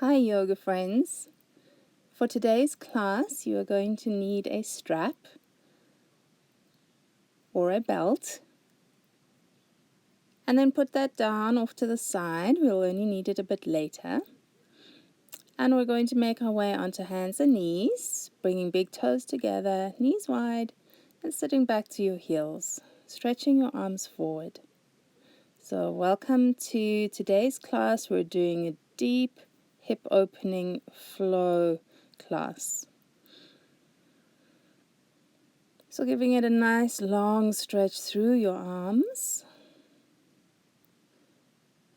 Hi yoga friends. For today's class you are going to need a strap or a belt, and then put that down off to the side. We'll only need it a bit later. And we're going to make our way onto hands and knees, bringing big toes together, knees wide, and sitting back to your heels, stretching your arms forward. So welcome to today's class. We're doing a deep hip opening flow class. So giving it a nice long stretch through your arms.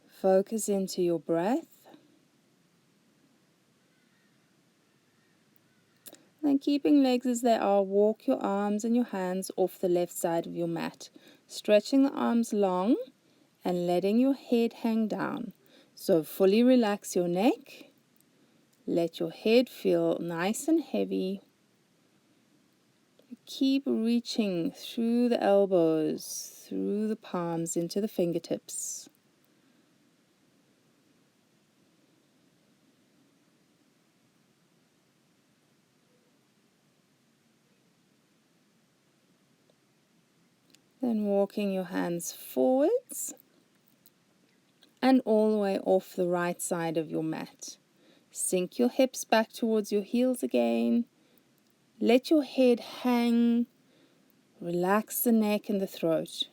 Focus into your breath. Then keeping legs as they are, walk your arms and your hands off the left side of your mat. Stretching the arms long and letting your head hang down. So fully relax your neck. Let your head feel nice and heavy. Keep reaching through the elbows, through the palms, into the fingertips. Then walking your hands forwards and all the way off the right side of your mat. Sink your hips back towards your heels again. Let your head hang. Relax the neck and the throat.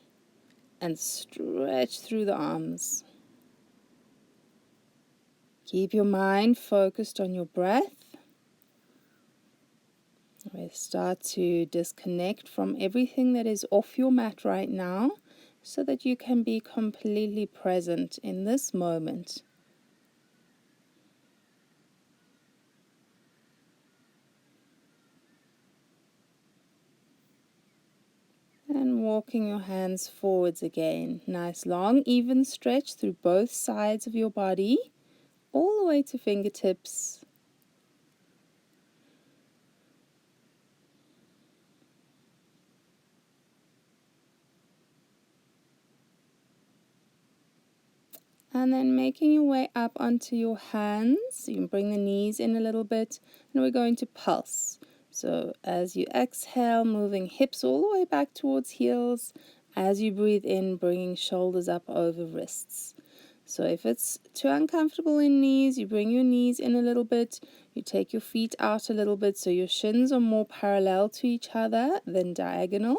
And stretch through the arms. Keep your mind focused on your breath. We start to disconnect from everything that is off your mat right now, so that you can be completely present in this moment. And walking your hands forwards again. Nice long even stretch through both sides of your body, all the way to fingertips. And then making your way up onto your hands. You can bring the knees in a little bit, and we're going to pulse. So as you exhale, moving hips all the way back towards heels. As you breathe in, bringing shoulders up over wrists. So if it's too uncomfortable in knees, you bring your knees in a little bit. You take your feet out a little bit so your shins are more parallel to each other than diagonal.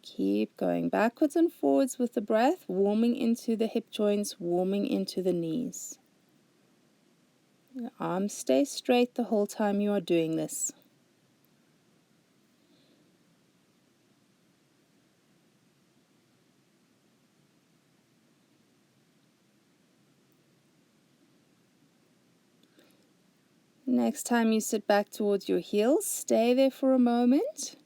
Keep going backwards and forwards with the breath, warming into the hip joints, warming into the knees. The arms stay straight the whole time you are doing this. Next time you sit back towards your heels, stay there for a moment.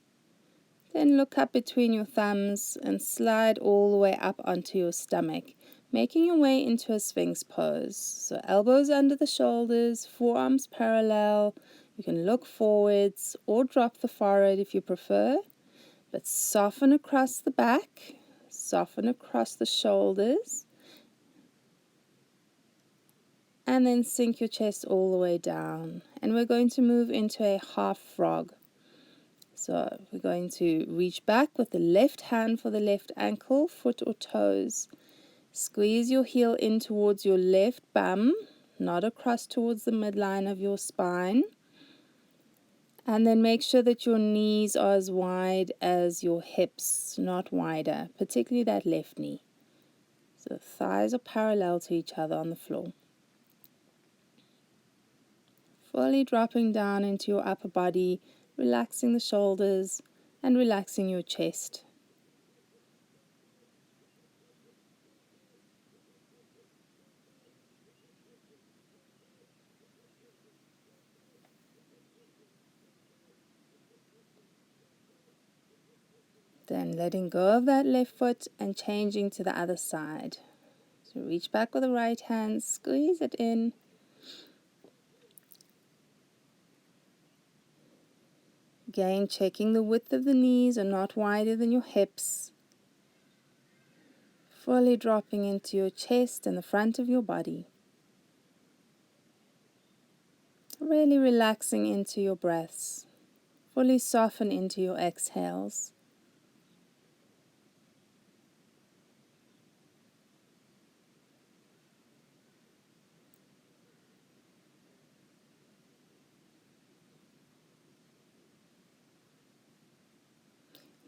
Then look up between your thumbs and slide all the way up onto your stomach, making your way into a Sphinx pose. So elbows under the shoulders, forearms parallel. You can look forwards or drop the forehead if you prefer, but soften across the back, soften across the shoulders, and then sink your chest all the way down. And we're going to move into a half frog. So we're going to reach back with the left hand for the left ankle, foot or toes. Squeeze your heel in towards your left bum, not across towards the midline of your spine. And then make sure that your knees are as wide as your hips, not wider, particularly that left knee. So the thighs are parallel to each other on the floor. Fully dropping down into your upper body, relaxing the shoulders and relaxing your chest. Then letting go of that left foot and changing to the other side. So reach back with the right hand, squeeze it in. Again, checking the width of the knees are not wider than your hips. Fully dropping into your chest and the front of your body. Really relaxing into your breaths. Fully soften into your exhales.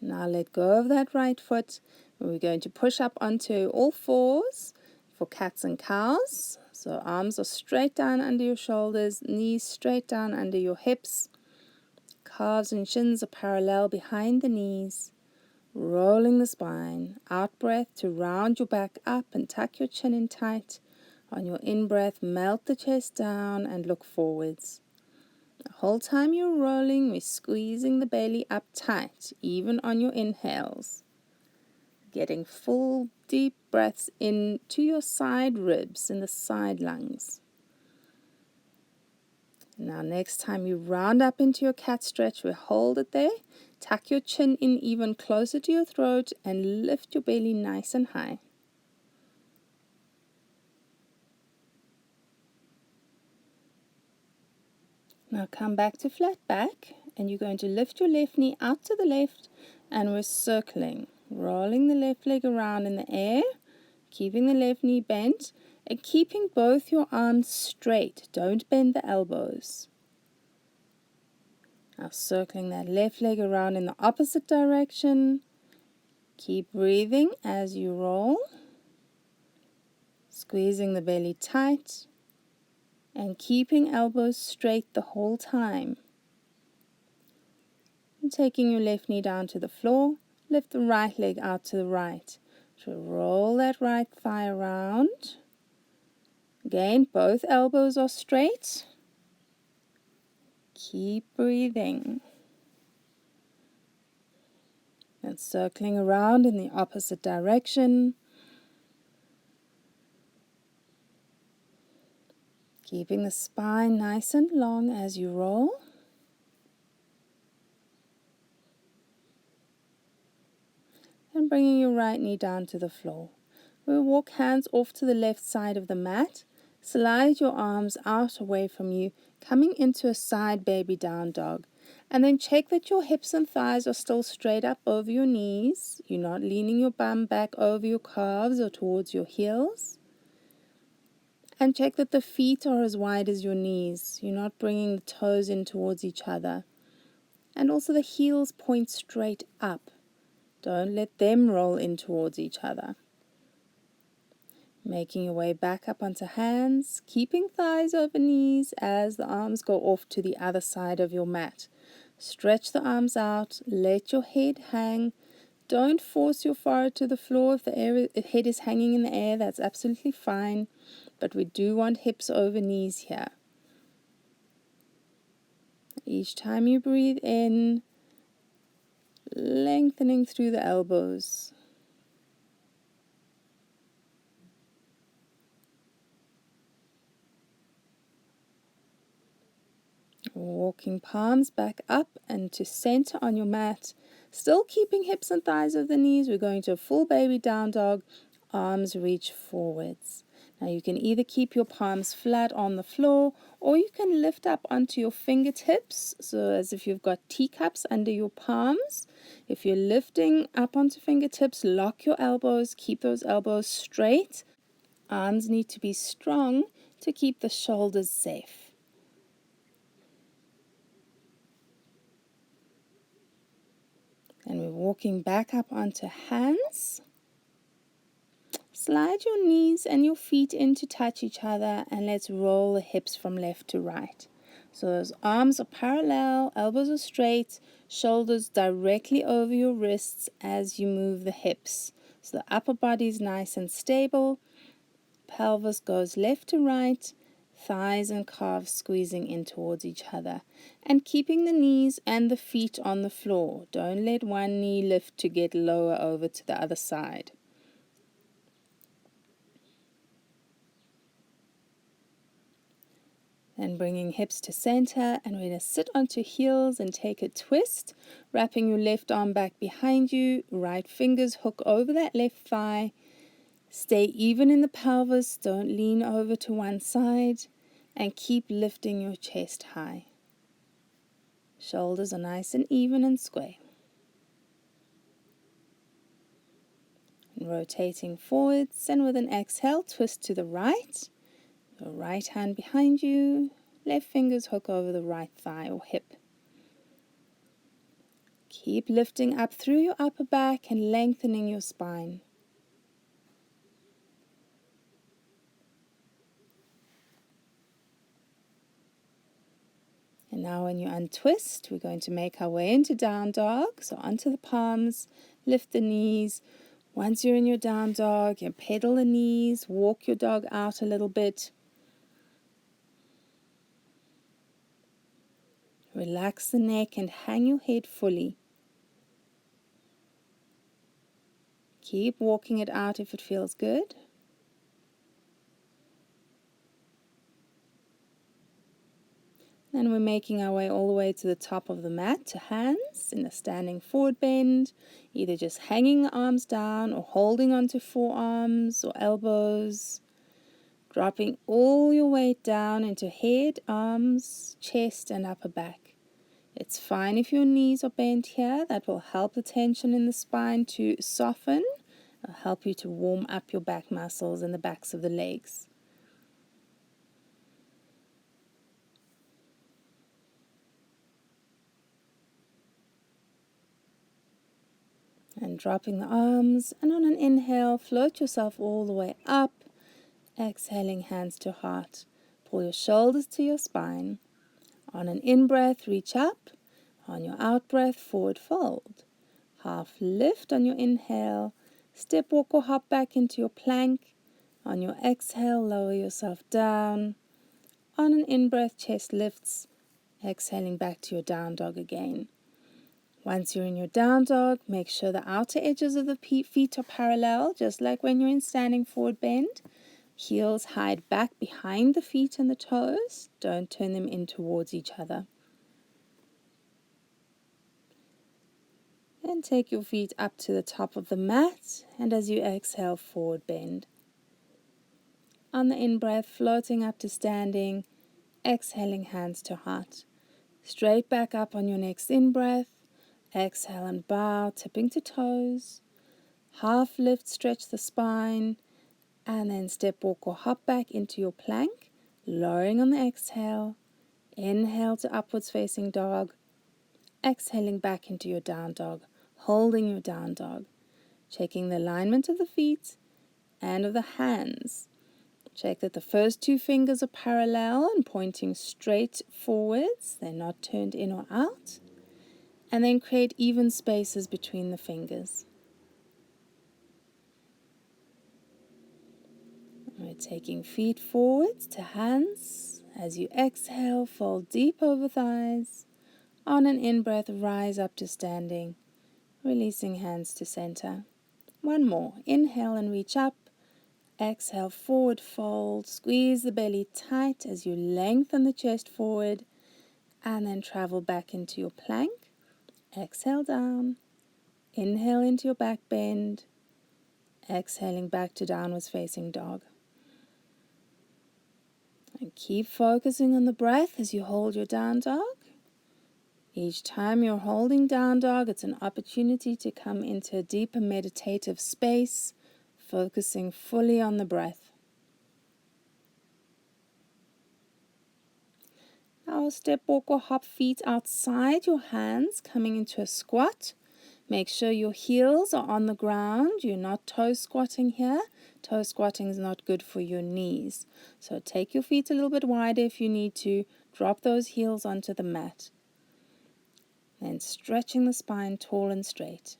Now let go of that right foot. We're going to push up onto all fours for cats and cows. So arms are straight down under your shoulders, knees straight down under your hips. Calves and shins are parallel behind the knees. Rolling the spine. Out breath to round your back up and tuck your chin in tight. On your in breath, melt the chest down and look forwards. The whole time you're rolling, we're squeezing the belly up tight, even on your inhales. Getting full, deep breaths into your side ribs and the side lungs. Now next time you round up into your cat stretch, we hold it there. Tuck your chin in even closer to your throat and lift your belly nice and high. Now come back to flat back, and you're going to lift your left knee out to the left, and we're circling, rolling the left leg around in the air, keeping the left knee bent, and keeping both your arms straight. Don't bend the elbows. Now circling that left leg around in the opposite direction. Keep breathing as you roll, squeezing the belly tight, and keeping elbows straight the whole time. And taking your left knee down to the floor, lift the right leg out to the right. So roll that right thigh around. Again, both elbows are straight. Keep breathing. And circling around in the opposite direction. Keeping the spine nice and long as you roll. And bringing your right knee down to the floor. We'll walk hands off to the left side of the mat. Slide your arms out away from you, coming into a side baby down dog. And then check that your hips and thighs are still straight up over your knees. You're not leaning your bum back over your calves or towards your heels. And check that the feet are as wide as your knees. You're not bringing the toes in towards each other. And also the heels point straight up. Don't let them roll in towards each other. Making your way back up onto hands, keeping thighs over knees as the arms go off to the other side of your mat. Stretch the arms out, let your head hang. Don't force your forehead to the floor. If the head is hanging in the air, that's absolutely fine. But we do want hips over knees here. Each time you breathe in, lengthening through the elbows. Walking palms back up and to center on your mat. Still keeping hips and thighs over the knees. We're going to a full baby down dog. Arms reach forwards. Now you can either keep your palms flat on the floor or you can lift up onto your fingertips. So as if you've got teacups under your palms. If you're lifting up onto fingertips, lock your elbows. Keep those elbows straight. Arms need to be strong to keep the shoulders safe. And we're walking back up onto hands. Slide your knees and your feet in to touch each other, and let's roll the hips from left to right. So those arms are parallel, elbows are straight, shoulders directly over your wrists as you move the hips. So the upper body is nice and stable. Pelvis goes left to right. Thighs and calves squeezing in towards each other. And keeping the knees and the feet on the floor. Don't let one knee lift to get lower over to the other side. And bringing hips to center, and we're going to sit onto heels and take a twist. Wrapping your left arm back behind you. Right fingers hook over that left thigh. Stay even in the pelvis. Don't lean over to one side. and keep lifting your chest high. Shoulders are nice and even and square. And rotating forwards, and with an exhale, twist to the right. Your right hand behind you, left fingers hook over the right thigh or hip. Keep lifting up through your upper back and lengthening your spine. And now when you untwist, we're going to make our way into down dog. So onto the palms, lift the knees. Once you're in your down dog, you pedal the knees, walk your dog out a little bit. Relax the neck and hang your head fully. Keep walking it out if it feels good. Then we're making our way all the way to the top of the mat to hands in a standing forward bend, either just hanging the arms down or holding onto forearms or elbows, dropping all your weight down into head, arms, chest and upper back. It's fine if your knees are bent here. That will help the tension in the spine to soften. It'll help you to warm up your back muscles and the backs of the legs. And dropping the arms, and on an inhale, float yourself all the way up. Exhaling, hands to heart. Pull your shoulders to your spine. On an in-breath, reach up. On your out-breath, forward fold. Half lift on your inhale. Step, walk or hop back into your plank. On your exhale, lower yourself down. On an in-breath, chest lifts. Exhaling back to your down dog again. Once you're in your down dog, make sure the outer edges of the feet are parallel, just like when you're in standing forward bend. Heels hide back behind the feet and the toes. Don't turn them in towards each other. Then take your feet up to the top of the mat, and as you exhale, forward bend. On the in-breath, floating up to standing, exhaling, hands to heart. Straight back up on your next in-breath. Exhale and bow, tipping to toes. Half lift, stretch the spine, and then step, walk or hop back into your plank, lowering on the exhale. Inhale to upwards facing dog. Exhaling back into your down dog, holding your down dog. Checking the alignment of the feet and of the hands. Check that the first two fingers are parallel and pointing straight forwards. They're not turned in or out. And then create even spaces between the fingers. We're taking feet forwards to hands. As you exhale, fold deep over thighs. On an in-breath, rise up to standing, releasing hands to center. One more. Inhale and reach up. Exhale, forward fold. Squeeze the belly tight as you lengthen the chest forward. And then travel back into your plank. Exhale down. Inhale into your back bend. Exhaling back to downwards facing dog. And keep focusing on the breath as you hold your down dog. Each time you're holding down dog, it's an opportunity to come into a deeper meditative space, focusing fully on the breath. Now step, walk or hop feet outside your hands, coming into a squat. Make sure your heels are on the ground. You're not toe squatting here. Toe squatting is not good for your knees. So take your feet a little bit wider if you need to. Drop those heels onto the mat. Then stretching the spine tall and straight.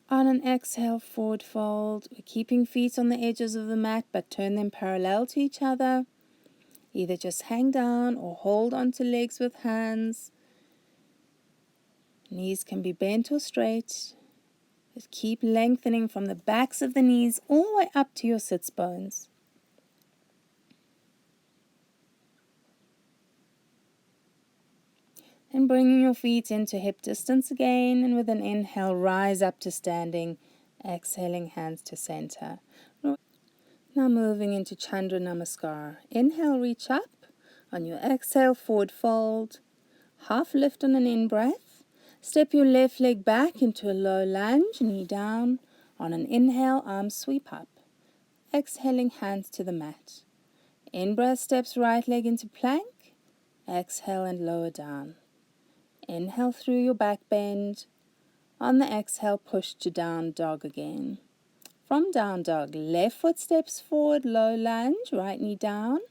On an exhale, forward fold. We're keeping feet on the edges of the mat, but turn them parallel to each other. Either just hang down or hold onto legs with hands. Knees can be bent or straight. Just keep lengthening from the backs of the knees all the way up to your sits bones. And bringing your feet into hip distance again, and with an inhale, rise up to standing, exhaling, hands to center. Now moving into Chandra Namaskar. Inhale, reach up. On your exhale, forward fold. Half lift on an in-breath. Step your left leg back into a low lunge, knee down. On an inhale, arms sweep up. Exhaling, hands to the mat. In-breath, steps right leg into plank. Exhale and lower down. Inhale through your back bend. On the exhale, push to down dog again. From down dog, left foot steps forward, low lunge, right knee down.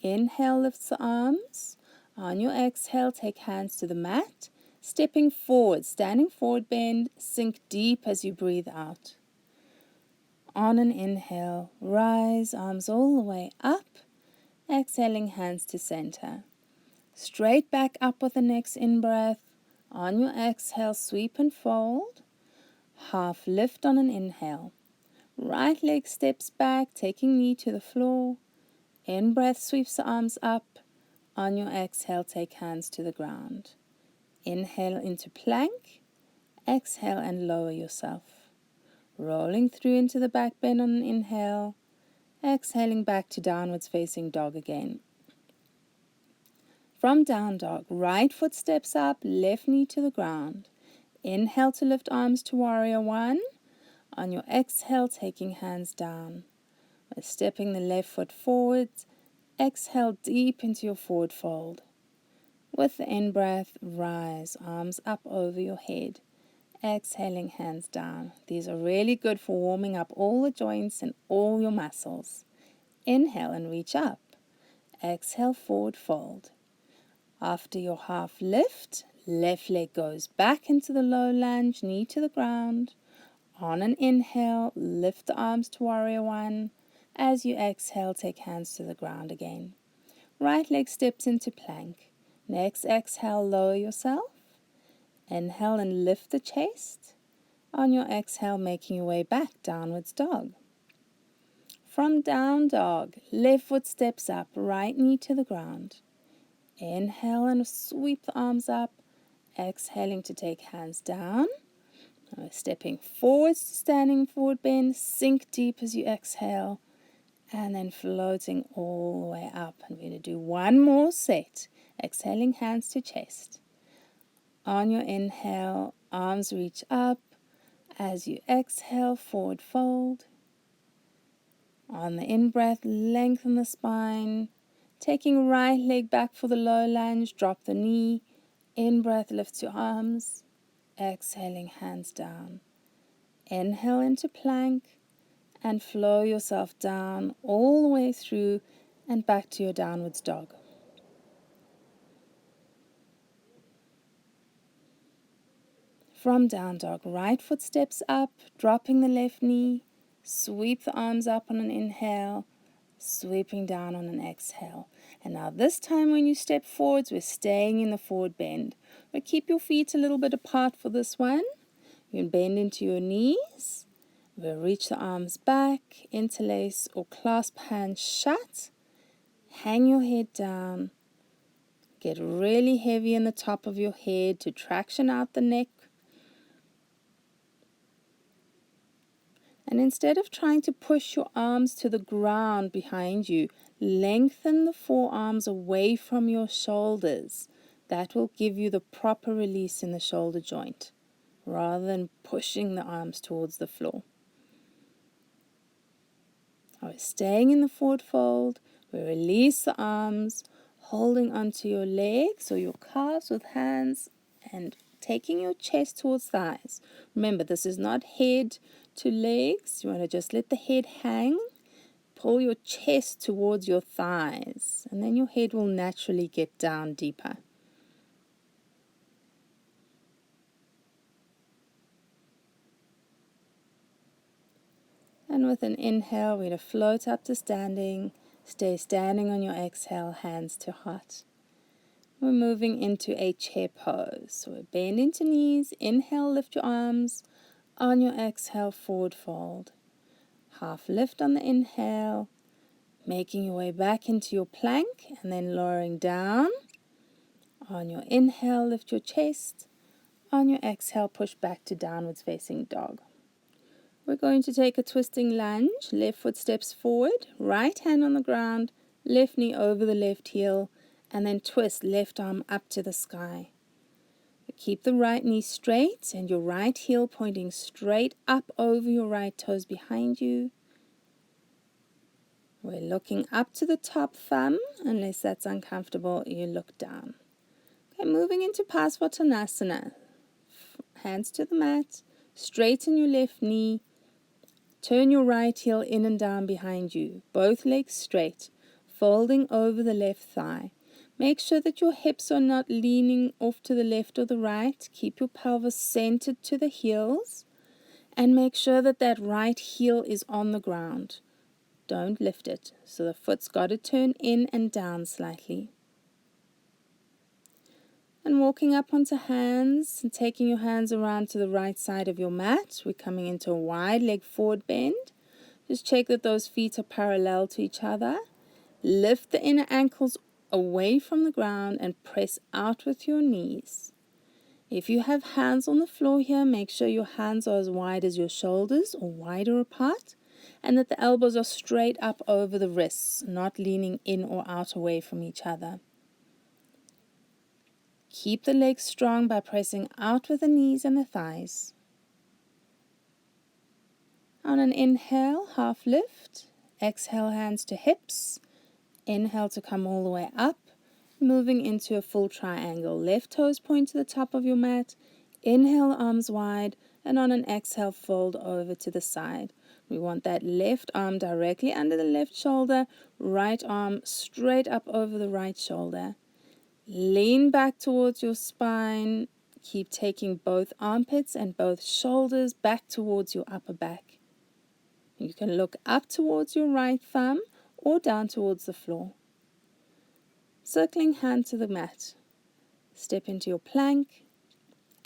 Inhale, lifts the arms. On your exhale, take hands to the mat. Stepping forward, standing forward bend, sink deep as you breathe out. On an inhale, rise, arms all the way up. Exhaling, hands to center. Straight back up with the next in-breath. On your exhale, sweep and fold. Half lift on an inhale. Right leg steps back, taking knee to the floor. In-breath, sweeps the arms up. On your exhale, take hands to the ground. Inhale into plank. Exhale and lower yourself. Rolling through into the back bend on an inhale. Exhaling back to downwards facing dog again. From down dog, right foot steps up, left knee to the ground. Inhale to lift arms to warrior one. On your exhale, taking hands down. By stepping the left foot forward, exhale deep into your forward fold. With the in-breath, rise, arms up over your head. Exhaling, hands down. These are really good for warming up all the joints and all your muscles. Inhale and reach up. Exhale, forward fold. After your half lift, left leg goes back into the low lunge, knee to the ground. On an inhale, lift the arms to warrior one. As you exhale, take hands to the ground again. Right leg steps into plank. Next exhale, lower yourself. Inhale and lift the chest. On your exhale, making your way back, downwards dog. From down dog, left foot steps up, right knee to the ground. Inhale and sweep the arms up. Exhaling to take hands down. Now stepping forwards to standing forward bend. Sink deep as you exhale. And then floating all the way up. And we're going to do one more set. Exhaling, hands to chest. On your inhale, arms reach up. As you exhale, forward fold. On the in-breath, lengthen the spine. Taking right leg back for the low lunge, drop the knee. In-breath, lift your arms. Exhaling, hands down. Inhale into plank and flow yourself down all the way through and back to your downwards dog. From down dog, right foot steps up, dropping the left knee. Sweep the arms up on an inhale, sweeping down on an exhale. And now this time when you step forwards, we're staying in the forward bend. But keep your feet a little bit apart for this one. You can bend into your knees. We'll reach the arms back, interlace or clasp hands shut. Hang your head down. Get really heavy in the top of your head to traction out the neck. And instead of trying to push your arms to the ground behind you, lengthen the forearms away from your shoulders. That will give you the proper release in the shoulder joint, rather than pushing the arms towards the floor. We're staying in the forward fold. We release the arms, holding onto your legs or your calves with hands and taking your chest towards thighs. Remember, this is not head to legs. You want to just let the head hang. Pull your chest towards your thighs, and then your head will naturally get down deeper. And with an inhale, we're going to float up to standing. Stay standing on your exhale, hands to heart. We're moving into a chair pose. So we bend into knees. Inhale, lift your arms. On your exhale, forward fold. Half lift on the inhale. Making your way back into your plank and then lowering down. On your inhale, lift your chest. On your exhale, push back to downwards facing dog. We're going to take a twisting lunge. Left foot steps forward, right hand on the ground, left knee over the left heel, and then twist left arm up to the sky. Keep the right knee straight and your right heel pointing straight up over your right toes behind you. We're looking up to the top thumb. Unless that's uncomfortable, you look down. Okay, moving into Parsvottanasana. Hands to the mat. Straighten your left knee. Turn your right heel in and down behind you. Both legs straight, folding over the left thigh. Make sure that your hips are not leaning off to the left or the right. Keep your pelvis centered to the heels. And make sure that that right heel is on the ground. Don't lift it. So the foot's got to turn in and down slightly. And walking up onto hands and taking your hands around to the right side of your mat. We're coming into a wide leg forward bend. Just check that those feet are parallel to each other. Lift the inner ankles away from the ground and press out with your knees. If you have hands on the floor here, make sure your hands are as wide as your shoulders or wider apart, and that the elbows are straight up over the wrists, not leaning in or out away from each other. Keep the legs strong by pressing out with the knees and the thighs. On an inhale, half lift. Exhale, hands to hips. Inhale to come all the way up, moving into a full triangle. Left toes point to the top of your mat. Inhale, arms wide, and on an exhale, fold over to the side. We want that left arm directly under the left shoulder, right arm straight up over the right shoulder. Lean back towards your spine. Keep taking both armpits and both shoulders back towards your upper back. You can look up towards your right thumb or down towards the floor. Circling hand to the mat. Step into your plank.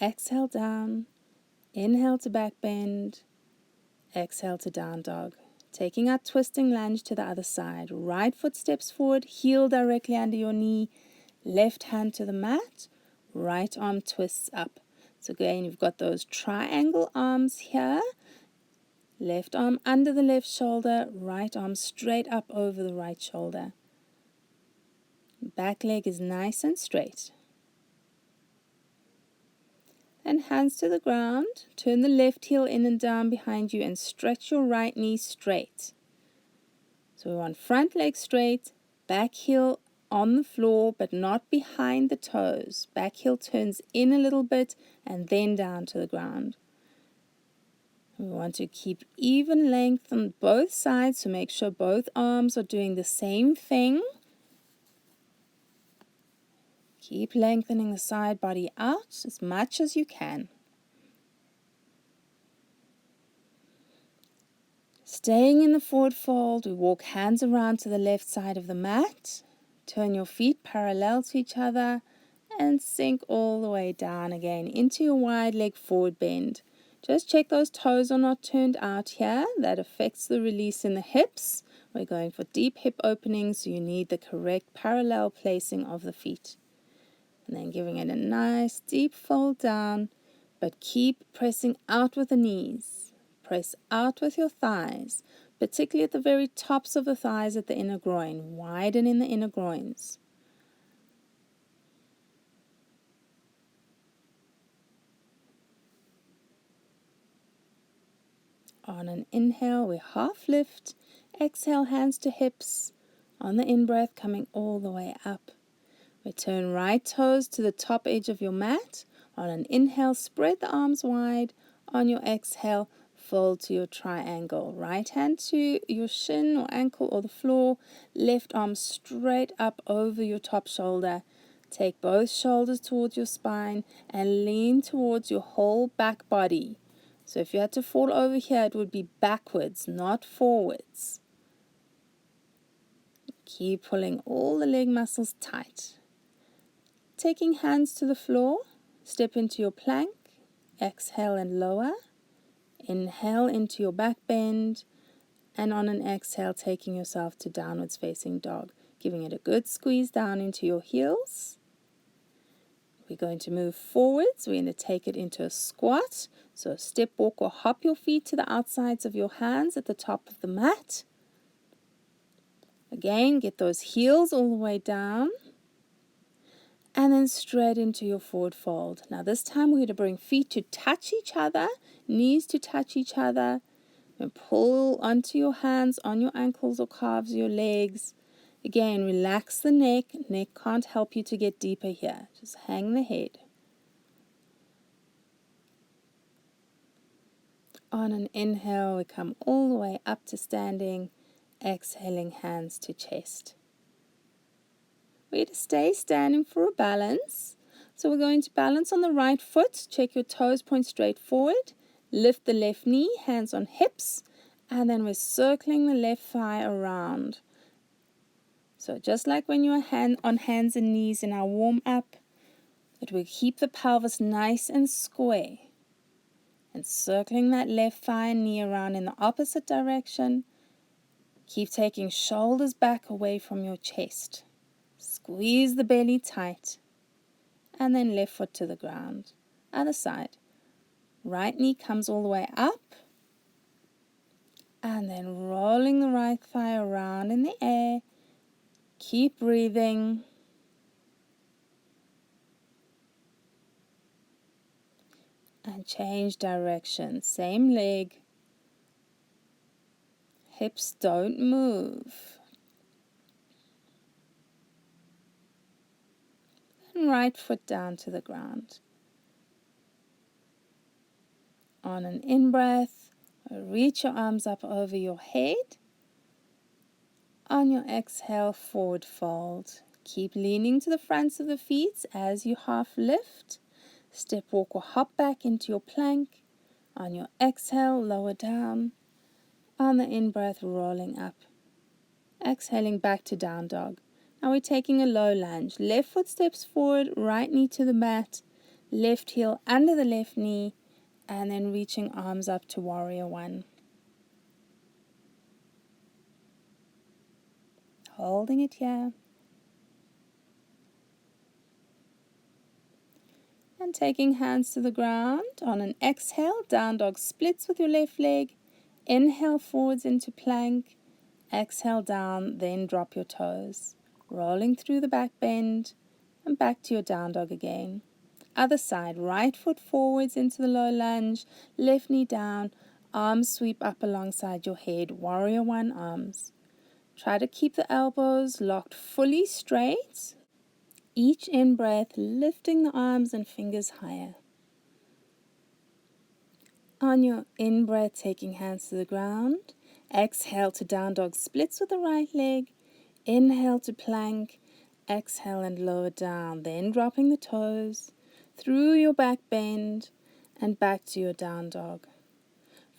Exhale down. Inhale to back bend. Exhale to down dog. Taking our twisting lunge to the other side. Right foot steps forward, heel directly under your knee. Left hand to the mat. Right arm twists up. So again, you've got those triangle arms here. Left arm under the left shoulder, right arm straight up over the right shoulder. Back leg is nice and straight. Then hands to the ground. Turn the left heel in and down behind you and stretch your right knee straight. So we want front leg straight, back heel on the floor but not behind the toes. Back heel turns in a little bit and then down to the ground. We want to keep even length on both sides, so make sure both arms are doing the same thing. Keep lengthening the side body out as much as you can. Staying in the forward fold, we walk hands around to the left side of the mat. Turn your feet parallel to each other and sink all the way down again into your wide leg forward bend. Just check those toes are not turned out here. That affects the release in the hips. We're going for deep hip openings, so you need the correct parallel placing of the feet. And then giving it a nice deep fold down, but keep pressing out with the knees. Press out with your thighs, particularly at the very tops of the thighs at the inner groin. Widen in the inner groins. On an inhale, we half lift. Exhale, hands to hips. On the in-breath, coming all the way up. We turn right toes to the top edge of your mat. On an inhale, spread the arms wide. On your exhale, fold to your triangle. Right hand to your shin or ankle or the floor. Left arm straight up over your top shoulder. Take both shoulders towards your spine and lean towards your whole back body. So if you had to fall over here, it would be backwards, not forwards. Keep pulling all the leg muscles tight. Taking hands to the floor, step into your plank. Exhale and lower. Inhale into your back bend. And on an exhale, taking yourself to downwards facing dog. Giving it a good squeeze down into your heels. We're going to move forwards. We're going to take it into a squat. So step, walk, or hop your feet to the outsides of your hands at the top of the mat. Again, get those heels all the way down. And then straight into your forward fold. Now this time we're going to bring feet to touch each other, knees to touch each other. And pull onto your hands, on your ankles or calves, your legs. Again, relax the neck. Neck can't help you to get deeper here. Just hang the head. On an inhale, we come all the way up to standing. Exhaling, hands to chest. We're going to stay standing for a balance. So we're going to balance on the right foot. Check your toes, point straight forward. Lift the left knee, hands on hips. And then we're circling the left thigh around. So just like when you're on hands and knees in our warm-up, that we keep the pelvis nice and square. And circling that left thigh and knee around in the opposite direction. Keep taking shoulders back away from your chest. Squeeze the belly tight. And then left foot to the ground. Other side. Right knee comes all the way up. And then rolling the right thigh around in the air. Keep breathing. And change direction. Same leg. Hips don't move. And right foot down to the ground. On an in-breath, reach your arms up over your head. On your exhale, forward fold. Keep leaning to the fronts of the feet as you half lift. Step, walk, or hop back into your plank. On your exhale, lower down. On the in-breath, rolling up. Exhaling back to down dog. Now we're taking a low lunge. Left foot steps forward, right knee to the mat. Left heel under the left knee. And then reaching arms up to warrior one. Holding it here. And taking hands to the ground. On an exhale, down dog splits with your left leg. Inhale forwards into plank. Exhale down, then drop your toes. Rolling through the back bend. And back to your down dog again. Other side, right foot forwards into the low lunge. Left knee down. Arms sweep up alongside your head. Warrior one arms. Try to keep the elbows locked fully straight. Each in-breath, lifting the arms and fingers higher. On your in-breath, taking hands to the ground. Exhale to down dog splits with the right leg. Inhale to plank. Exhale and lower down. Then dropping the toes through your back bend and back to your down dog.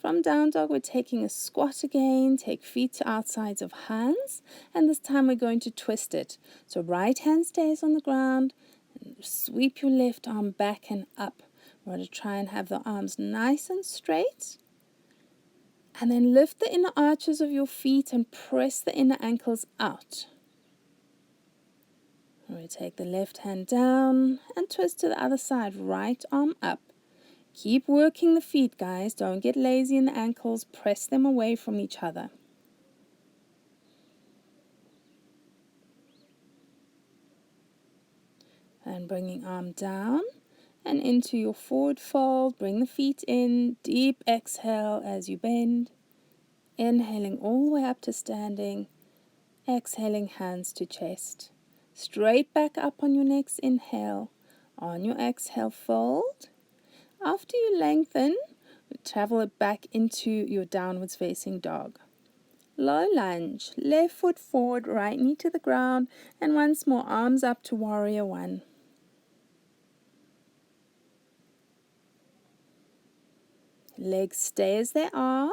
From down dog, we're taking a squat again. Take feet to outsides of hands. And this time we're going to twist it. So right hand stays on the ground. And sweep your left arm back and up. We're going to try and have the arms nice and straight. And then lift the inner arches of your feet and press the inner ankles out. We'll take the left hand down and twist to the other side. Right arm up. Keep working the feet, guys. Don't get lazy in the ankles. Press them away from each other. And bringing arm down and into your forward fold. Bring the feet in. Deep exhale as you bend. Inhaling all the way up to standing. Exhaling, hands to chest. Straight back up on your next inhale. On your exhale, fold. After you lengthen, travel it back into your downwards facing dog. Low lunge, left foot forward, right knee to the ground, and once more arms up to warrior one. Legs stay as they are.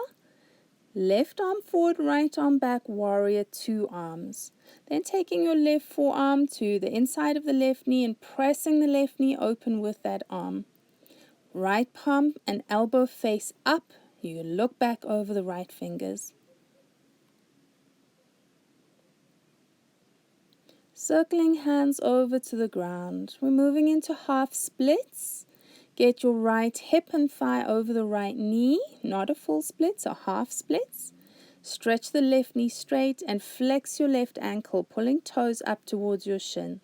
Left arm forward, right arm back, warrior two arms. Then taking your left forearm to the inside of the left knee and pressing the left knee open with that arm. Right palm and elbow face up. You look back over the right fingers. Circling hands over to the ground. We're moving into half splits. Get your right hip and thigh over the right knee, not a full split, so half splits. Stretch the left knee straight and flex your left ankle, pulling toes up towards your shin.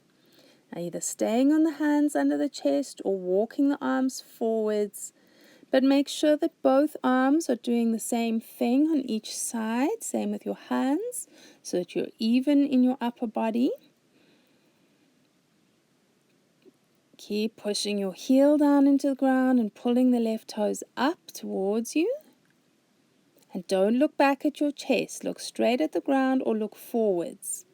Now either staying on the hands under the chest or walking the arms forwards, but make sure that both arms are doing the same thing on each side, same with your hands, so that you're even in your upper body. Keep pushing your heel down into the ground and pulling the left toes up towards you. And don't look back at your chest. Look straight at the ground or look forwards.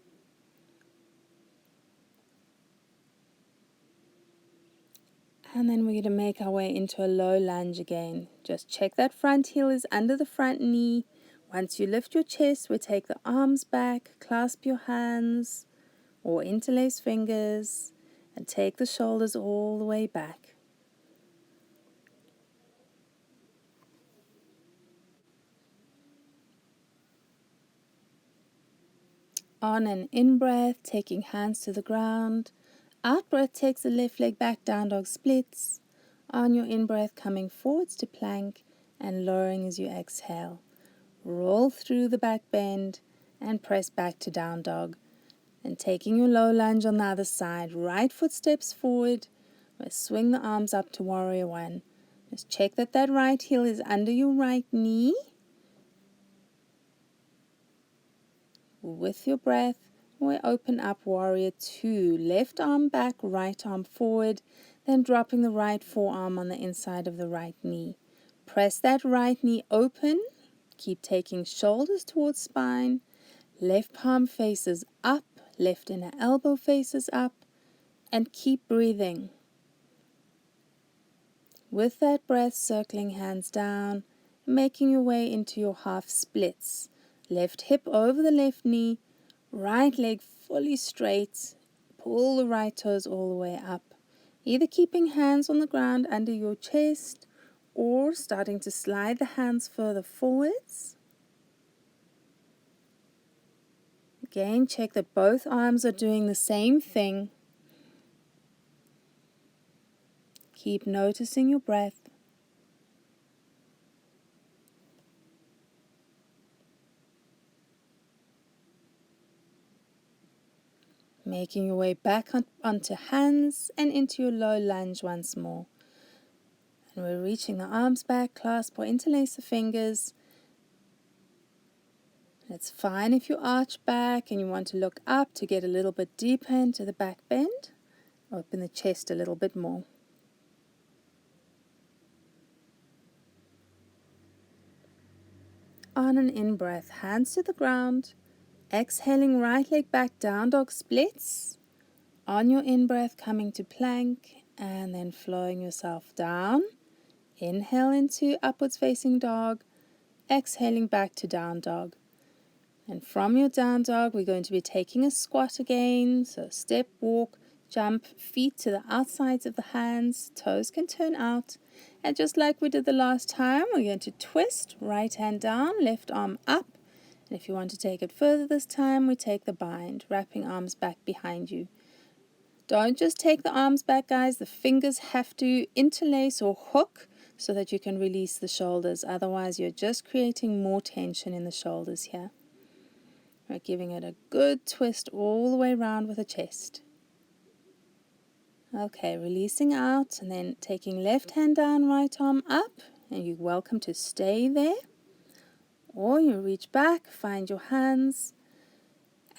And then we're going to make our way into a low lunge again. Just check that front heel is under the front knee. Once you lift your chest, we take the arms back, clasp your hands or interlace fingers, and take the shoulders all the way back. On an in-breath, taking hands to the ground. Out-breath takes the left leg back, down dog splits. On your in-breath, coming forwards to plank and lowering as you exhale. Roll through the back bend and press back to down dog. And taking your low lunge on the other side, right foot steps forward. We'll swing the arms up to warrior one. Just check that that right heel is under your right knee. With your breath, we open up warrior two. Left arm back, right arm forward, then dropping the right forearm on the inside of the right knee. Press that right knee open. Keep taking shoulders towards spine. Left palm faces up, left inner elbow faces up, and keep breathing. With that breath, circling hands down, making your way into your half splits. Left hip over the left knee, right leg fully straight, pull the right toes all the way up. Either keeping hands on the ground under your chest or starting to slide the hands further forwards. Again, check that both arms are doing the same thing. Keep noticing your breath. Making your way back onto hands and into your low lunge once more. And we're reaching the arms back, clasp or interlace the fingers. It's fine if you arch back and you want to look up to get a little bit deeper into the back bend. Open the chest a little bit more. On an in-breath, hands to the ground. Exhaling, right leg back, down dog splits. On your in-breath, coming to plank and then flowing yourself down. Inhale into upwards facing dog. Exhaling back to down dog. And from your down dog, we're going to be taking a squat again. So step, walk, jump, feet to the outsides of the hands. Toes can turn out. And just like we did the last time, we're going to twist, right hand down, left arm up. And if you want to take it further this time, we take the bind, wrapping arms back behind you. Don't just take the arms back, guys. The fingers have to interlace or hook so that you can release the shoulders. Otherwise, you're just creating more tension in the shoulders here. We're giving it a good twist all the way around with the chest. Okay, releasing out and then taking left hand down, right arm up. And you're welcome to stay there. Or you reach back, find your hands,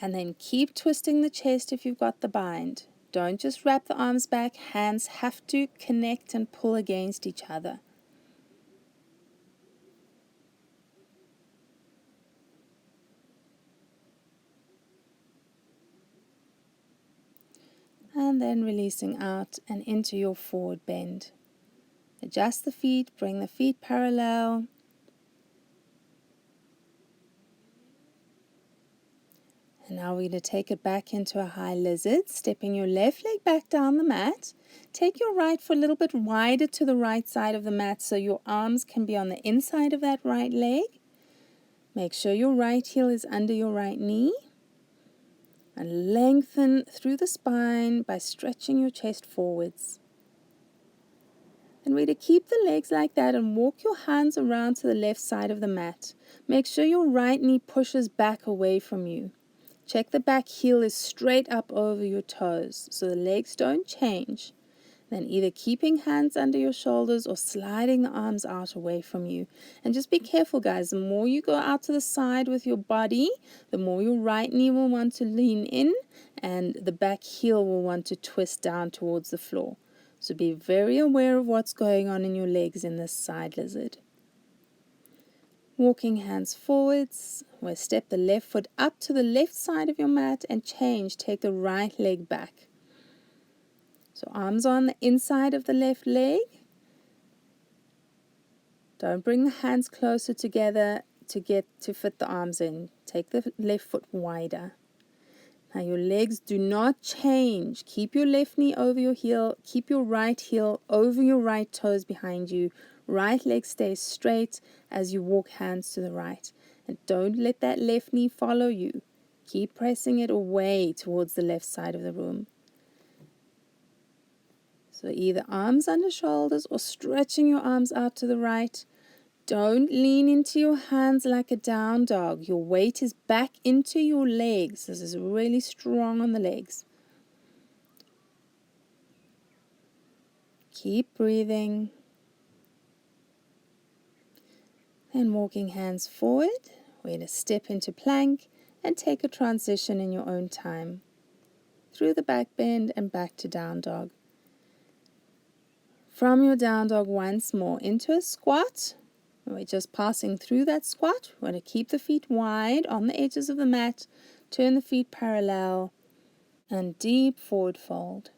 and then keep twisting the chest if you've got the bind. Don't just wrap the arms back. Hands have to connect and pull against each other. And then releasing out and into your forward bend. Adjust the feet, bring the feet parallel. And now we're going to take it back into a high lizard, stepping your left leg back down the mat. Take your right foot a little bit wider to the right side of the mat so your arms can be on the inside of that right leg. Make sure your right heel is under your right knee. And lengthen through the spine by stretching your chest forwards. And really keep the legs like that and walk your hands around to the left side of the mat. Make sure your right knee pushes back away from you. Check the back heel is straight up over your toes so the legs don't change. Then either keeping hands under your shoulders or sliding the arms out away from you. And just be careful, guys. The more you go out to the side with your body, the more your right knee will want to lean in and the back heel will want to twist down towards the floor. So be very aware of what's going on in your legs in this side lizard. Walking hands forwards, we'll step the left foot up to the left side of your mat and change. Take the right leg back. So arms on the inside of the left leg. Don't bring the hands closer together to fit the arms in. Take the left foot wider. Now your legs do not change. Keep your left knee over your heel. Keep your right heel over your right toes behind you. Right leg stays straight as you walk hands to the right. And don't let that left knee follow you. Keep pressing it away towards the left side of the room. So either arms under shoulders or stretching your arms out to the right. Don't lean into your hands like a down dog. Your weight is back into your legs. This is really strong on the legs. Keep breathing. And walking hands forward. We're going to step into plank and take a transition in your own time. Through the back bend and back to down dog. From your down dog once more into a squat. We're just passing through that squat. We're going to keep the feet wide on the edges of the mat. Turn the feet parallel and deep forward fold.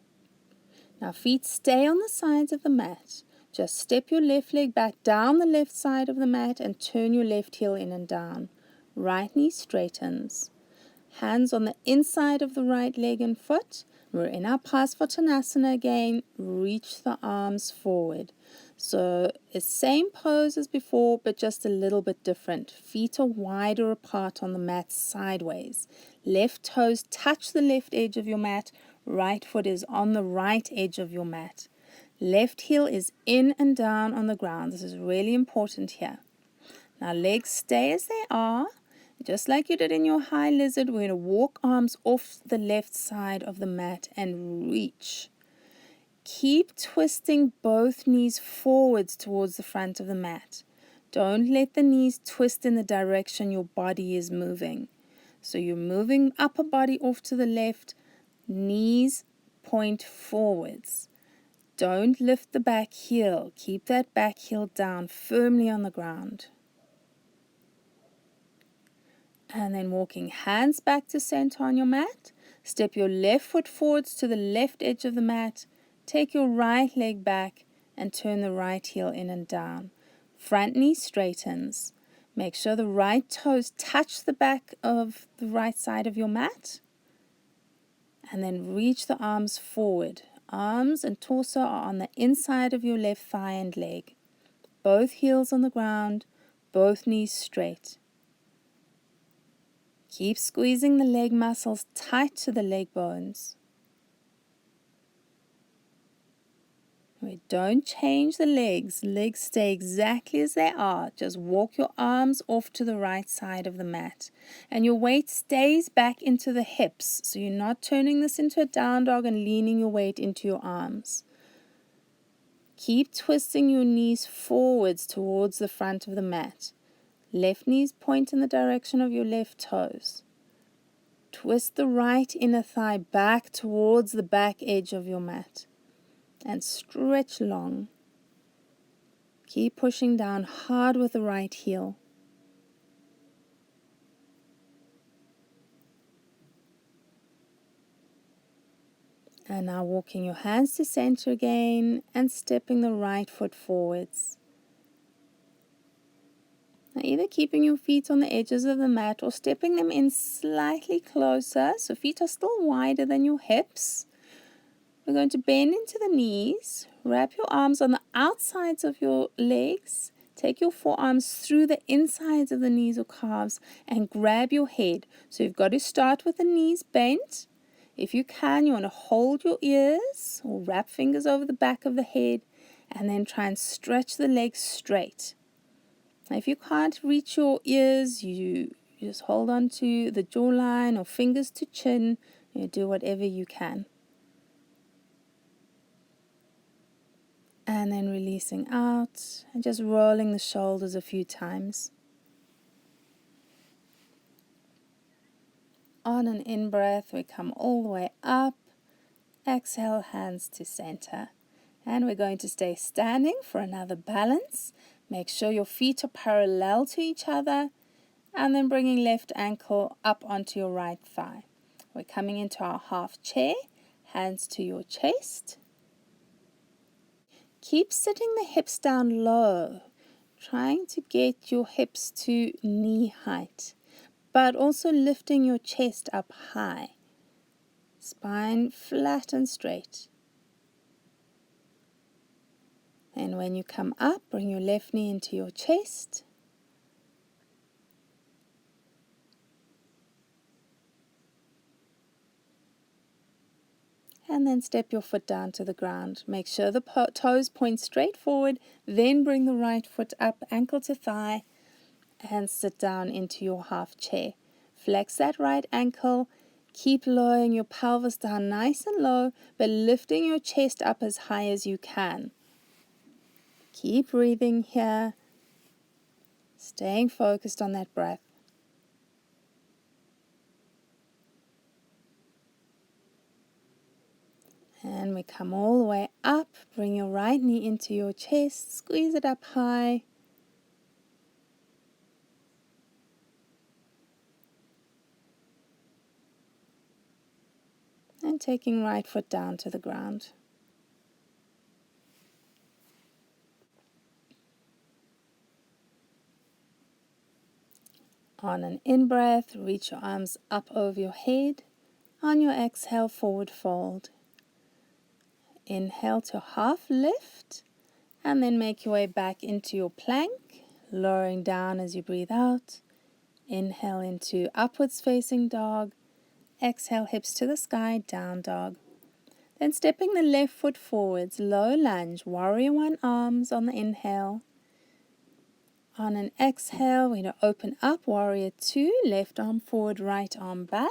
Now feet stay on the sides of the mat. Just step your left leg back down the left side of the mat and turn your left heel in and down. Right knee straightens. Hands on the inside of the right leg and foot. We're in our Parsvottanasana again. Reach the arms forward. So it's same pose as before, but just a little bit different. Feet are wider apart on the mat sideways. Left toes touch the left edge of your mat. Right foot is on the right edge of your mat. Left heel is in and down on the ground. This is really important here. Now legs stay as they are. Just like you did in your high lizard, we're going to walk arms off the left side of the mat and reach. Keep twisting both knees forwards towards the front of the mat. Don't let the knees twist in the direction your body is moving. So you're moving upper body off to the left, knees point forwards. Don't lift the back heel. Keep that back heel down firmly on the ground. And then walking hands back to center on your mat. Step your left foot forwards to the left edge of the mat. Take your right leg back and turn the right heel in and down. Front knee straightens. Make sure the right toes touch the back of the right side of your mat. And then reach the arms forward. Arms and torso are on the inside of your left thigh and leg. Both heels on the ground, both knees straight. Keep squeezing the leg muscles tight to the leg bones. We don't change the legs. Legs stay exactly as they are. Just walk your arms off to the right side of the mat. And your weight stays back into the hips. So you're not turning this into a down dog and leaning your weight into your arms. Keep twisting your knees forwards towards the front of the mat. Left knees point in the direction of your left toes. Twist the right inner thigh back towards the back edge of your mat. And stretch long. Keep pushing down hard with the right heel. And now walking your hands to center again and stepping the right foot forwards. Now either keeping your feet on the edges of the mat or stepping them in slightly closer so feet are still wider than your hips. We're going to bend into the knees, wrap your arms on the outsides of your legs, Take your forearms through the insides of the knees or calves and grab your head. So you've got to start with the knees bent. If you can, you want to hold your ears or wrap fingers over the back of the head and then try and stretch the legs straight. Now, if you can't reach your ears, you just hold on to the jawline or fingers to chin. You do whatever you can. And then releasing out and just rolling the shoulders a few times. On an in-breath, we come all the way up. Exhale, hands to center. And we're going to stay standing for another balance. Make sure your feet are parallel to each other. And then bringing left ankle up onto your right thigh. We're coming into our half chair. Hands to your chest. Keep sitting the hips down low, trying to get your hips to knee height, but also lifting your chest up high. Spine flat and straight. And when you come up, bring your left knee into your chest. And then step your foot down to the ground. Make sure the toes point straight forward. Then bring the right foot up, ankle to thigh, and sit down into your half chair. Flex that right ankle. Keep lowering your pelvis down nice and low, but lifting your chest up as high as you can. Keep breathing here. Staying focused on that breath. And we come all the way up. Bring your right knee into your chest. Squeeze it up high. And taking right foot down to the ground. On an in-breath, reach your arms up over your head. On your exhale, forward fold. Inhale to half lift. And then make your way back into your plank, lowering down as you breathe out. Inhale into upwards facing dog. Exhale, hips to the sky, down dog. Then stepping the left foot forwards, low lunge, warrior one arms on the inhale. On an exhale, we're going to open up, warrior two, left arm forward, right arm back.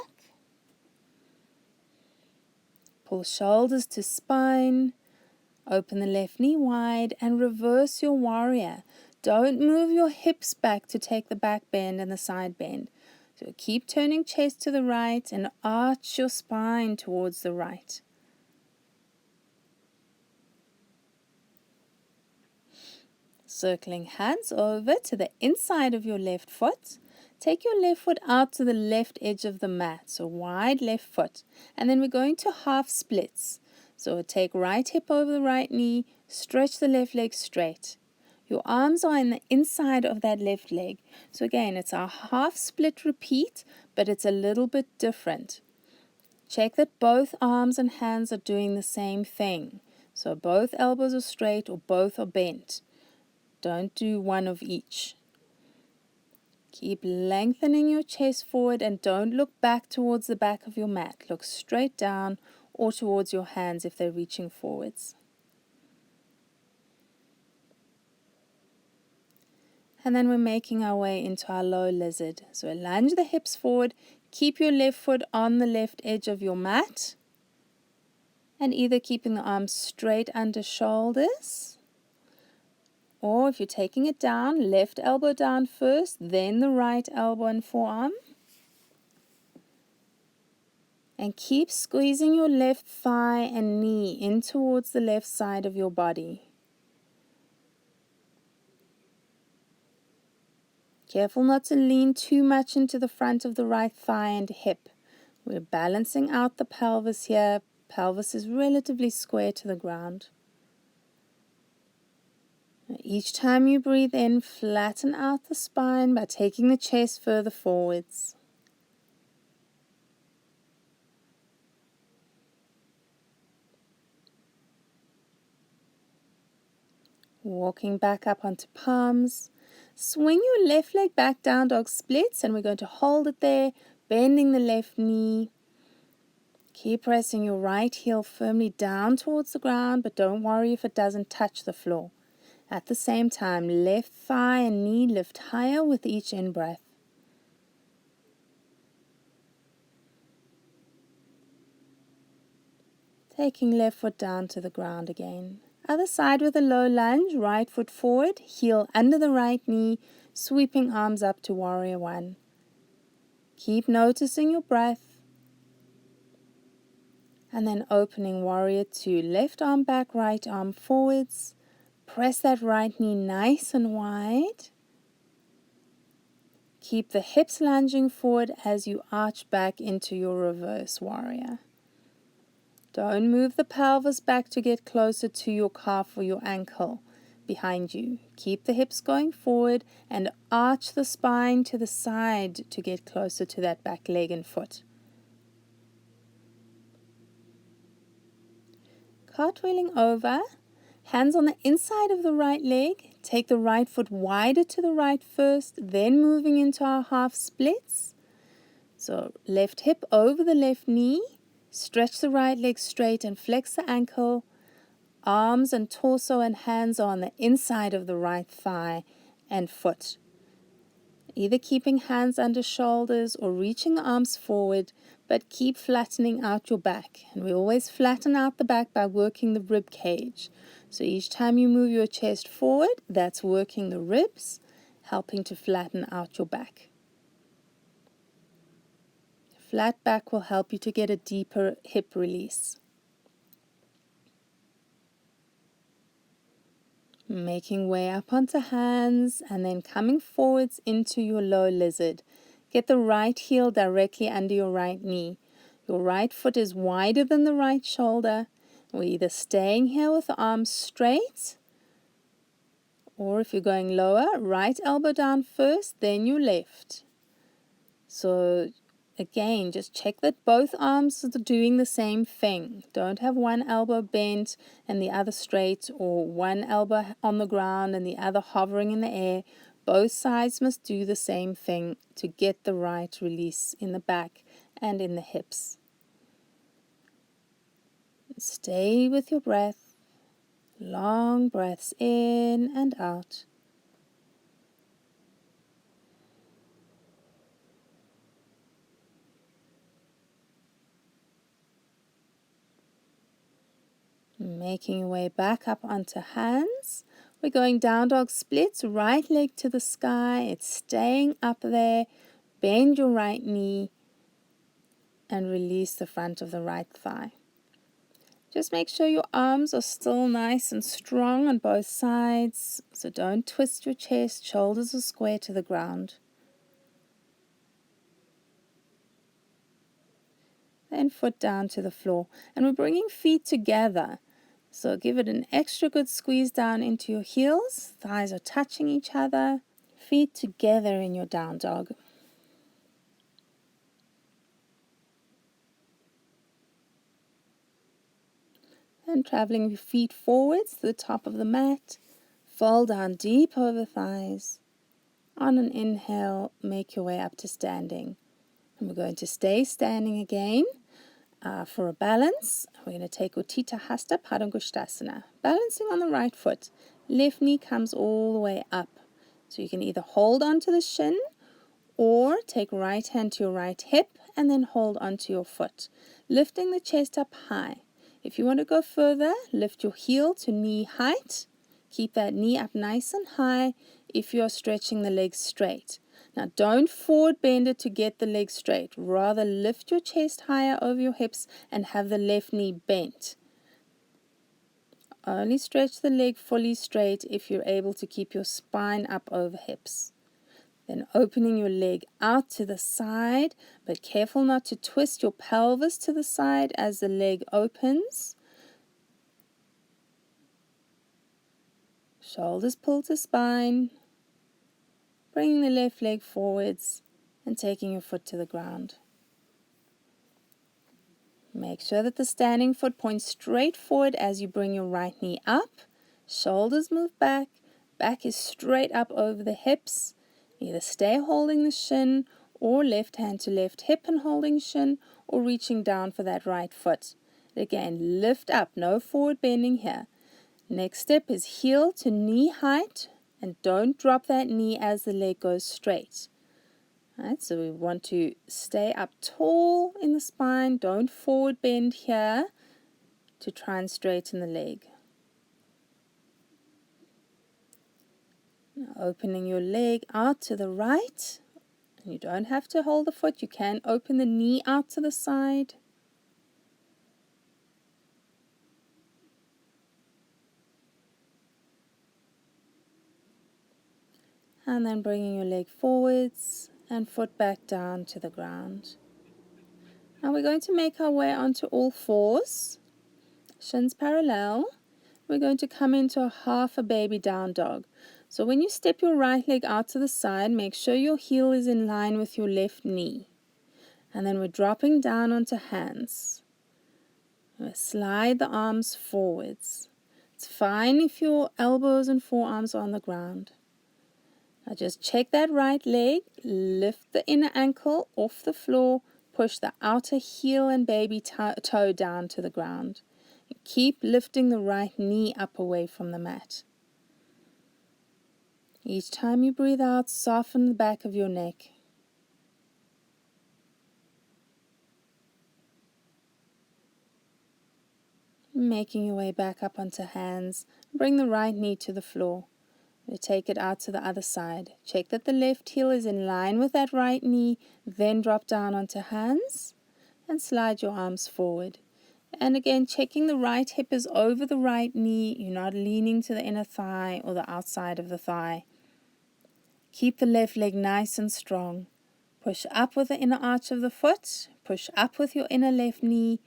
Pull shoulders to spine. Open the left knee wide and reverse your warrior. Don't move your hips back to take the back bend and the side bend. So keep turning chest to the right and arch your spine towards the right. Circling hands over to the inside of your left foot. Take your left foot out to the left edge of the mat, so wide left foot. And then we're going to half splits. So take right hip over the right knee, stretch the left leg straight. Your arms are in the inside of that left leg. So again, it's our half split repeat, but it's a little bit different. Check that both arms and hands are doing the same thing. So both elbows are straight or both are bent. Don't do one of each. Keep lengthening your chest forward and don't look back towards the back of your mat. Look straight down or towards your hands if they're reaching forwards. And then we're making our way into our low lizard. So lunge the hips forward, keep your left foot on the left edge of your mat, and either keeping the arms straight under shoulders, or if you're taking it down, left elbow down first, then the right elbow and forearm. And keep squeezing your left thigh and knee in towards the left side of your body. Careful not to lean too much into the front of the right thigh and hip. We're balancing out the pelvis here. Pelvis is relatively square to the ground. Each time you breathe in, flatten out the spine by taking the chest further forwards. Walking back up onto palms. Swing your left leg back, down dog splits, and we're going to hold it there, bending the left knee. Keep pressing your right heel firmly down towards the ground, but don't worry if it doesn't touch the floor. At the same time, left thigh and knee lift higher with each in-breath. Taking left foot down to the ground again. Other side with a low lunge, right foot forward, heel under the right knee, sweeping arms up to warrior one. Keep noticing your breath. And then opening warrior two, left arm back, right arm forwards. Press that right knee nice and wide. Keep the hips lunging forward as you arch back into your reverse warrior. Don't move the pelvis back to get closer to your calf or your ankle behind you. Keep the hips going forward and arch the spine to the side to get closer to that back leg and foot. Cartwheeling over, hands on the inside of the right leg. Take the right foot wider to the right first, then moving into our half splits. So left hip over the left knee. Stretch the right leg straight and flex the ankle. Arms and torso and hands are on the inside of the right thigh and foot. Either keeping hands under shoulders or reaching the arms forward, but keep flattening out your back. And we always flatten out the back by working the rib cage. So each time you move your chest forward, that's working the ribs, helping to flatten out your back. Flat back will help you to get a deeper hip release. Making way up onto hands and then coming forwards into your low lizard. Get the right heel directly under your right knee. Your right foot is wider than the right shoulder. We're either staying here with the arms straight, or if you're going lower, right elbow down first, then your left. So again, just check that both arms are doing the same thing. Don't have one elbow bent and the other straight, or one elbow on the ground and the other hovering in the air. Both sides must do the same thing to get the right release in the back and in the hips. Stay with your breath. Long breaths in and out. Making your way back up onto hands. We're going down dog splits, right leg to the sky. It's staying up there. Bend your right knee and release the front of the right thigh. Just make sure your arms are still nice and strong on both sides. So don't twist your chest. Shoulders are square to the ground. Then foot down to the floor. And we're bringing feet together. So give it an extra good squeeze down into your heels. Thighs are touching each other. Feet together in your down dog. And traveling your feet forwards to the top of the mat. Fall down deep over thighs. On an inhale, make your way up to standing. And we're going to stay standing again. For a balance, we're going to take Utthita Hasta Padangusthasana. Balancing on the right foot. Left knee comes all the way up. So you can either hold onto the shin or take right hand to your right hip and then hold onto your foot. Lifting the chest up high. If you want to go further, lift your heel to knee height. Keep that knee up nice and high if you're stretching the legs straight. Now don't forward bend it to get the leg straight. Rather lift your chest higher over your hips and have the left knee bent. Only stretch the leg fully straight if you're able to keep your spine up over hips. Then opening your leg out to the side, but careful not to twist your pelvis to the side as the leg opens. Shoulders pull to spine. Bringing the left leg forwards and taking your foot to the ground. Make sure that the standing foot points straight forward as you bring your right knee up. Shoulders move back. Back is straight up over the hips. Either stay holding the shin, or left hand to left hip and holding shin, or reaching down for that right foot. Again, lift up, no forward bending here. Next step is heel to knee height, and don't drop that knee as the leg goes straight. Right, so we want to stay up tall in the spine, don't forward bend here to try and straighten the leg. Now opening your leg out to the right. You don't have to hold the foot, you can open the knee out to the side. And then bringing your leg forwards and foot back down to the ground. Now we're going to make our way onto all fours, shins parallel. We're going to come into a half a baby down dog. So when you step your right leg out to the side, make sure your heel is in line with your left knee. And then we're dropping down onto hands. We'll slide the arms forwards. It's fine if your elbows and forearms are on the ground. Now just check that right leg, lift the inner ankle off the floor, push the outer heel and baby toe down to the ground. Keep lifting the right knee up away from the mat. Each time you breathe out, soften the back of your neck. Making your way back up onto hands, bring the right knee to the floor. We take it out to the other side. Check that the left heel is in line with that right knee, then drop down onto hands and slide your arms forward. And again, checking the right hip is over the right knee. You're not leaning to the inner thigh or the outside of the thigh. Keep the left leg nice and strong. Push up with the inner arch of the foot. Push up with your inner left knee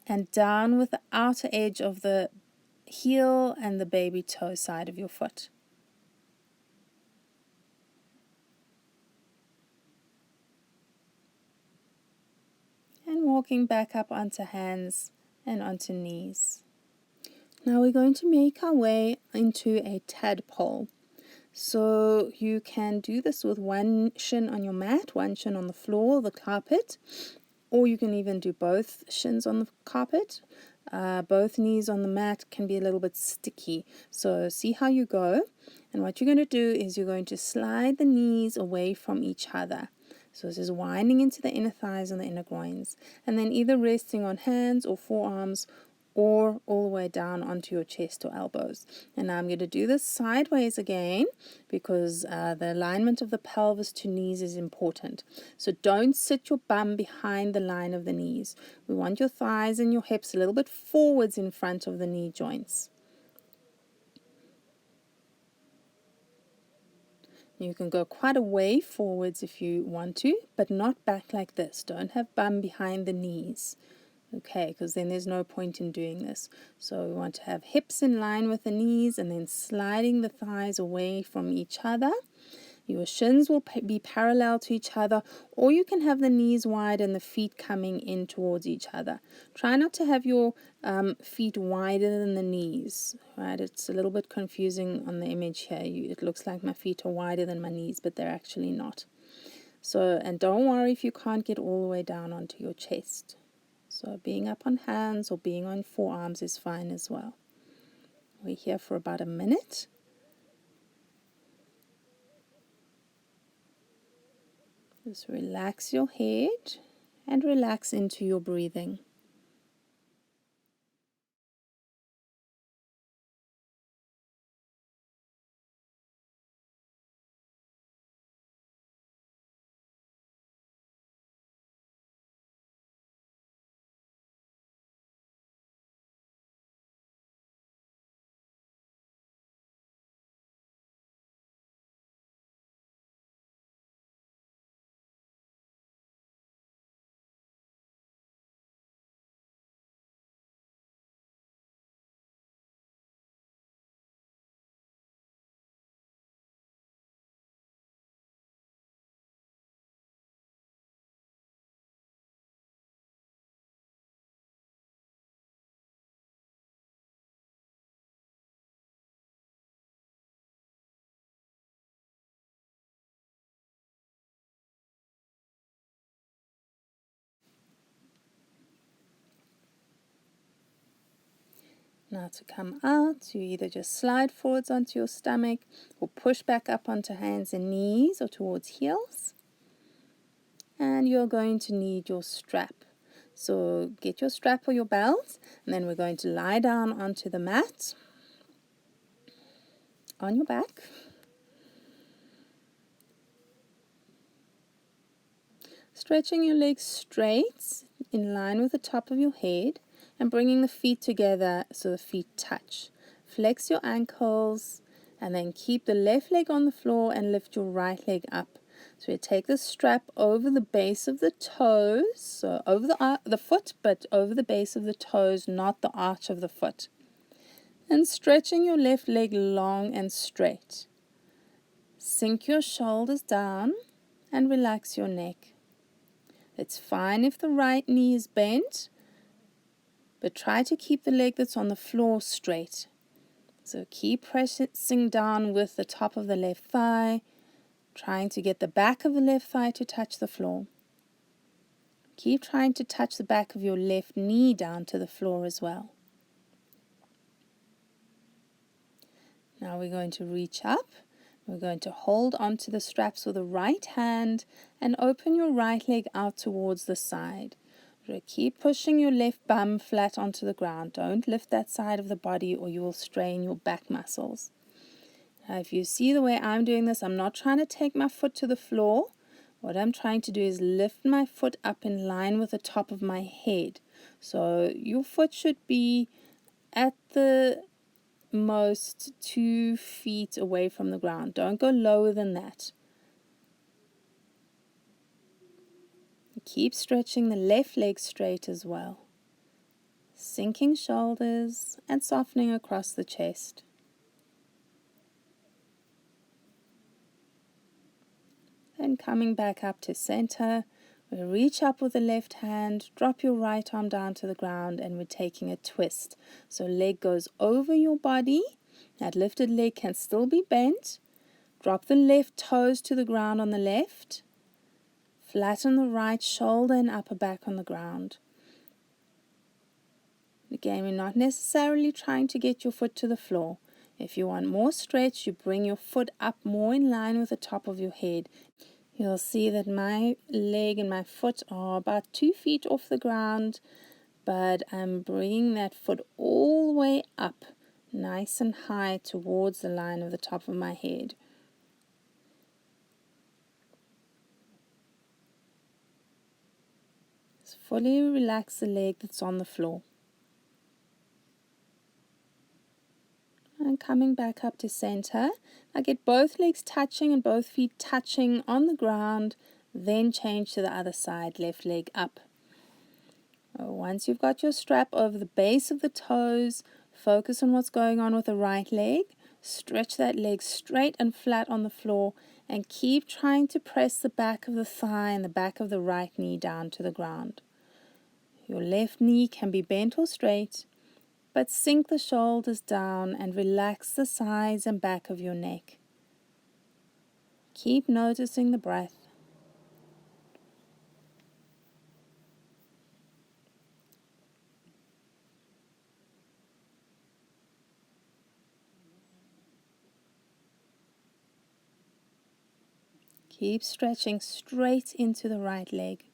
and down with the outer edge of the heel and the baby toe side of your foot. And walking back up onto hands and onto knees. Now we're going to make our way into a tadpole. So you can do this with one shin on your mat, one shin on the floor, the carpet, or you can even do both shins on the carpet. Both knees on the mat can be a little bit sticky. So see how you go. And what you're going to do is you're going to slide the knees away from each other. So this is winding into the inner thighs and the inner groins. And then either resting on hands or forearms or all the way down onto your chest or elbows. And now I'm going to do this sideways again because the alignment of the pelvis to knees is important. So don't sit your bum behind the line of the knees. We want your thighs and your hips a little bit forwards in front of the knee joints. You can go quite a way forwards if you want to, but not back like this. Don't have bum behind the knees. Okay, because then there's no point in doing this. So we want to have hips in line with the knees and then sliding the thighs away from each other. Your shins will be parallel to each other, or you can have the knees wide and the feet coming in towards each other. Try not to have your feet wider than the knees, right? It's a little bit confusing on the image here. It looks like my feet are wider than my knees, but they're actually not. So, and don't worry if you can't get all the way down onto your chest. So being up on hands or being on forearms is fine as well. We're here for about a minute. Just relax your head and relax into your breathing. Now to come out, you either just slide forwards onto your stomach or push back up onto hands and knees or towards heels. And you're going to need your strap. So get your strap or your belt, and then we're going to lie down onto the mat on your back. Stretching your legs straight in line with the top of your head and bringing the feet together so the feet touch. Flex your ankles and then keep the left leg on the floor and lift your right leg up. So you take the strap over the base of the toes, so over the foot, but over the base of the toes, not the arch of the foot. And stretching your left leg long and straight. Sink your shoulders down and relax your neck. It's fine if the right knee is bent, but try to keep the leg that's on the floor straight. So keep pressing down with the top of the left thigh, trying to get the back of the left thigh to touch the floor. Keep trying to touch the back of your left knee down to the floor as well. Now we're going to reach up. We're going to hold onto the straps with the right hand and open your right leg out towards the side. Keep pushing your left bum flat onto the ground. Don't lift that side of the body or you will strain your back muscles. Now if you see the way I'm doing this, I'm not trying to take my foot to the floor. What I'm trying to do is lift my foot up in line with the top of my head. So your foot should be at the most 2 feet away from the ground. Don't go lower than that. Keep stretching the left leg straight as well. Sinking shoulders and softening across the chest. Then coming back up to center, we reach up with the left hand, drop your right arm down to the ground, and we're taking a twist. So leg goes over your body. That lifted leg can still be bent. Drop the left toes to the ground on the left. Flatten the right shoulder and upper back on the ground. Again, we're not necessarily trying to get your foot to the floor. If you want more stretch, you bring your foot up more in line with the top of your head. You'll see that my leg and my foot are about 2 feet off the ground, but I'm bringing that foot all the way up, nice and high towards the line of the top of my head. Just fully relax the leg that's on the floor. And coming back up to center, I get both legs touching and both feet touching on the ground, then change to the other side, left leg up. Once you've got your strap over the base of the toes, focus on what's going on with the right leg. Stretch that leg straight and flat on the floor and keep trying to press the back of the thigh and the back of the right knee down to the ground. Your left knee can be bent or straight, but sink the shoulders down and relax the sides and back of your neck. Keep noticing the breath. Keep stretching straight into the right leg.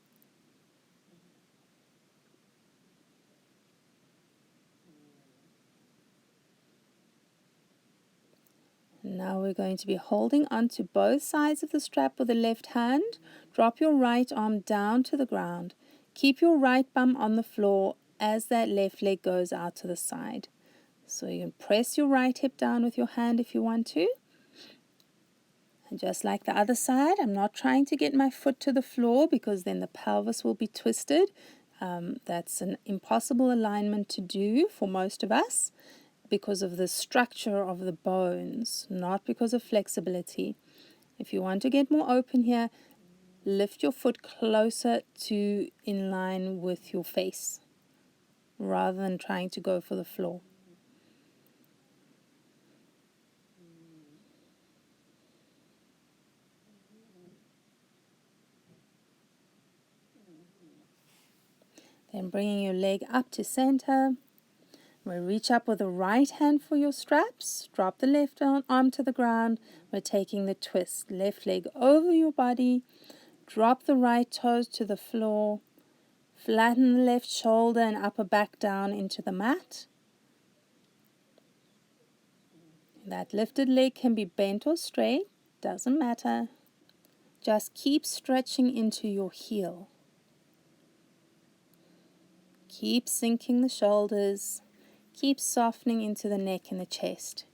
Now we're going to be holding onto both sides of the strap with the left hand. Drop your right arm down to the ground. Keep your right bum on the floor as that left leg goes out to the side. So you can press your right hip down with your hand if you want to. And just like the other side, I'm not trying to get my foot to the floor because then the pelvis will be twisted. That's an impossible alignment to do for most of us because of the structure of the bones, not because of flexibility. If you want to get more open here, lift your foot closer to in line with your face rather than trying to go for the floor. Then bringing your leg up to center. We reach up with the right hand for your straps, drop the left arm to the ground. We're taking the twist, left leg over your body, drop the right toes to the floor, flatten the left shoulder and upper back down into the mat. That lifted leg can be bent or straight, doesn't matter. Just keep stretching into your heel. Keep sinking the shoulders. Keep softening into the neck and the chest.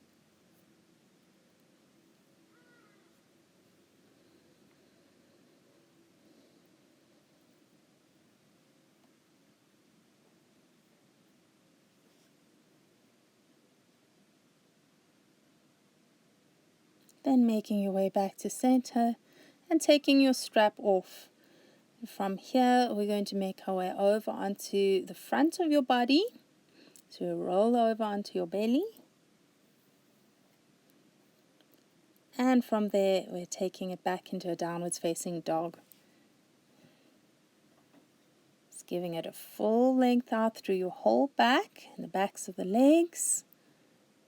Then making your way back to center and taking your strap off. From here, we're going to make our way over onto the front of your body. So roll over onto your belly. And from there, we're taking it back into a downwards facing dog. Just giving it a full length out through your whole back and the backs of the legs.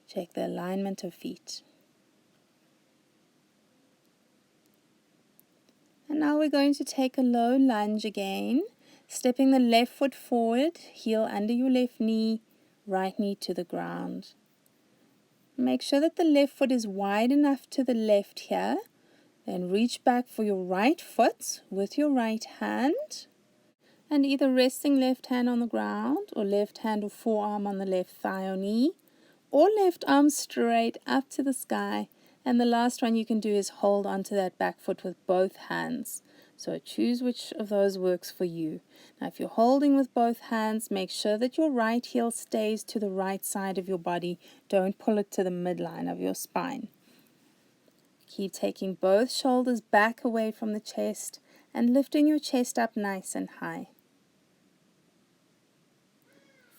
Check the alignment of feet. And now we're going to take a low lunge again, stepping the left foot forward, heel under your left knee, right knee to the ground. Make sure that the left foot is wide enough to the left here. Then reach back for your right foot with your right hand. And either resting left hand on the ground or left hand or forearm on the left thigh or knee. Or left arm straight up to the sky. And the last one you can do is hold onto that back foot with both hands. So choose which of those works for you. Now if you're holding with both hands, make sure that your right heel stays to the right side of your body. Don't pull it to the midline of your spine. Keep taking both shoulders back away from the chest and lifting your chest up nice and high.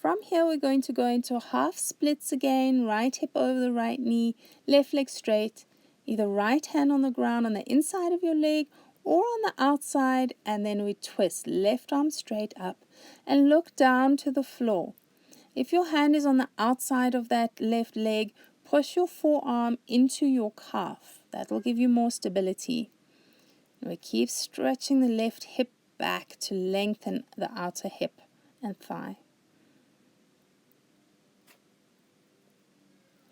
From here, we're going to go into half splits again, right hip over the right knee, left leg straight, either right hand on the ground on the inside of your leg or on the outside, and then we twist, left arm straight up and look down to the floor. If your hand is on the outside of that left leg, push your forearm into your calf. That will give you more stability. And we keep stretching the left hip back to lengthen the outer hip and thigh.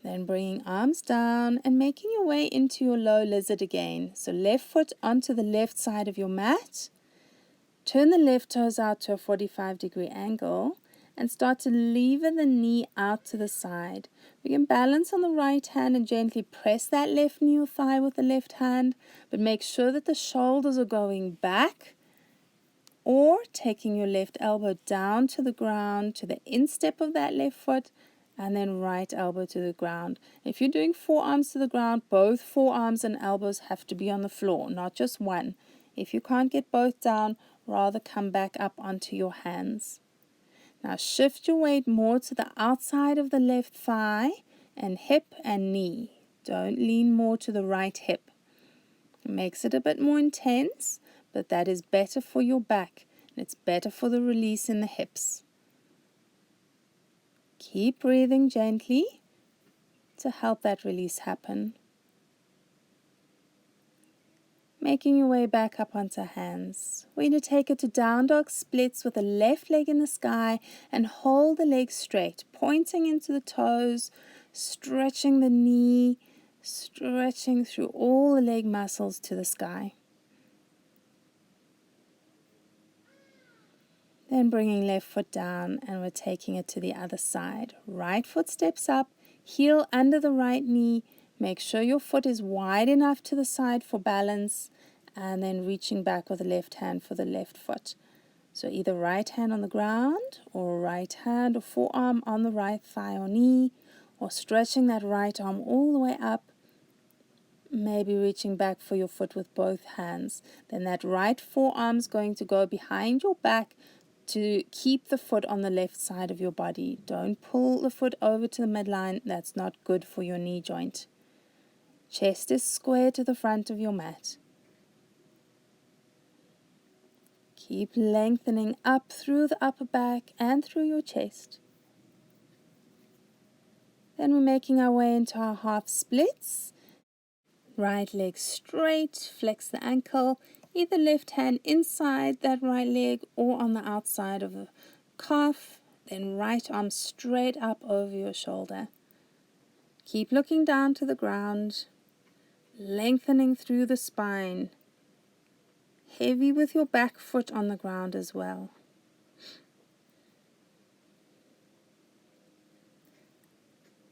Then bringing arms down and making your way into your low lizard again. So left foot onto the left side of your mat. Turn the left toes out to a 45-degree angle and start to lever the knee out to the side. We can balance on the right hand and gently press that left knee or thigh with the left hand, but make sure that the shoulders are going back, or taking your left elbow down to the ground to the instep of that left foot, and then right elbow to the ground. If you're doing forearms to the ground, both forearms and elbows have to be on the floor, not just one. If you can't get both down, rather come back up onto your hands. Now shift your weight more to the outside of the left thigh and hip and knee. Don't lean more to the right hip. It makes it a bit more intense, but that is better for your back and it's better for the release in the hips. Keep breathing gently to help that release happen. Making your way back up onto hands. We're going to take it to down dog splits with the left leg in the sky and hold the leg straight, pointing into the toes, stretching the knee, stretching through all the leg muscles to the sky. Then bringing left foot down and we're taking it to the other side. Right foot steps up, heel under the right knee. Make sure your foot is wide enough to the side for balance, and then reaching back with the left hand for the left foot. So either right hand on the ground or right hand or forearm on the right thigh or knee, or stretching that right arm all the way up, maybe reaching back for your foot with both hands. Then that right forearm's going to go behind your back to keep the foot on the left side of your body. Don't pull the foot over to the midline. That's not good for your knee joint. Chest is square to the front of your mat. Keep lengthening up through the upper back and through your chest. Then we're making our way into our half splits. Right leg straight, flex the ankle, either left hand inside that right leg or on the outside of the calf, then right arm straight up over your shoulder. Keep looking down to the ground, lengthening through the spine, heavy with your back foot on the ground as well.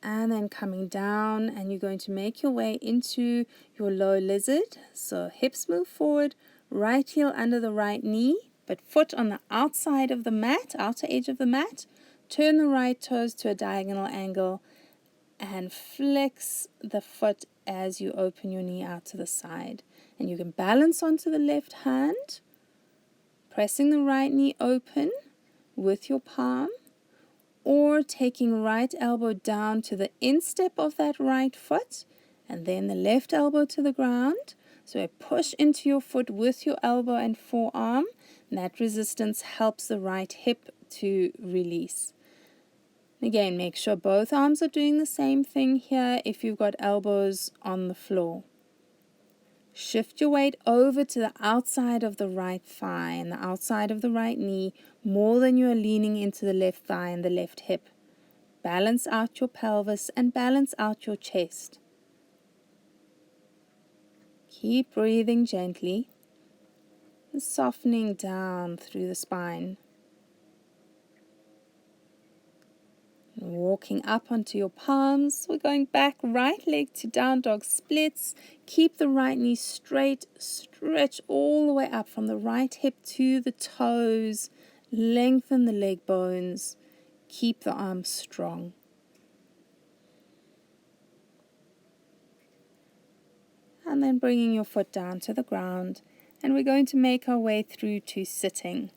And then coming down, and you're going to make your way into your low lizard. So hips move forward, right heel under the right knee, but foot on the outside of the mat, outer edge of the mat. Turn the right toes to a diagonal angle and flex the foot as you open your knee out to the side. And you can balance onto the left hand, pressing the right knee open with your palm, or taking right elbow down to the instep of that right foot and then the left elbow to the ground. So push into your foot with your elbow and forearm, and that resistance helps the right hip to release. Again, make sure both arms are doing the same thing here if you've got elbows on the floor. Shift your weight over to the outside of the right thigh and the outside of the right knee more than you are leaning into the left thigh and the left hip. Balance out your pelvis and balance out your chest. Keep breathing gently and softening down through the spine. Walking up onto your palms, we're going back, right leg to down dog splits. Keep the right knee straight, stretch all the way up from the right hip to the toes. Lengthen the leg bones. Keep the arms strong. And then bringing your foot down to the ground. And we're going to make our way through to sitting.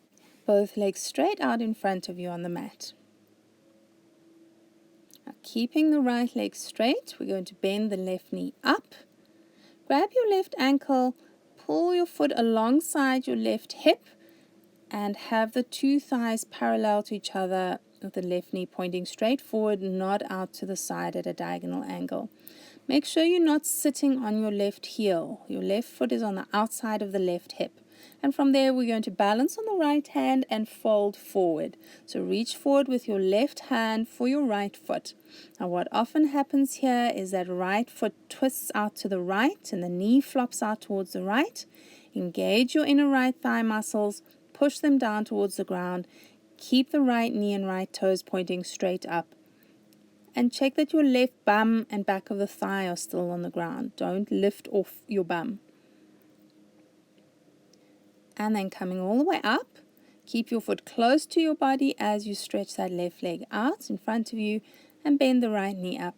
Both legs straight out in front of you on the mat. Now, keeping the right leg straight, we're going to bend the left knee up. Grab your left ankle, pull your foot alongside your left hip, and have the two thighs parallel to each other with the left knee pointing straight forward, not out to the side at a diagonal angle. Make sure you're not sitting on your left heel. Your left foot is on the outside of the left hip. And from there, we're going to balance on the right hand and fold forward. So reach forward with your left hand for your right foot. Now, what often happens here is that right foot twists out to the right and the knee flops out towards the right. Engage your inner right thigh muscles, push them down towards the ground. Keep the right knee and right toes pointing straight up. And check that your left bum and back of the thigh are still on the ground. Don't lift off your bum. And then coming all the way up, keep your foot close to your body as you stretch that left leg out in front of you and bend the right knee up.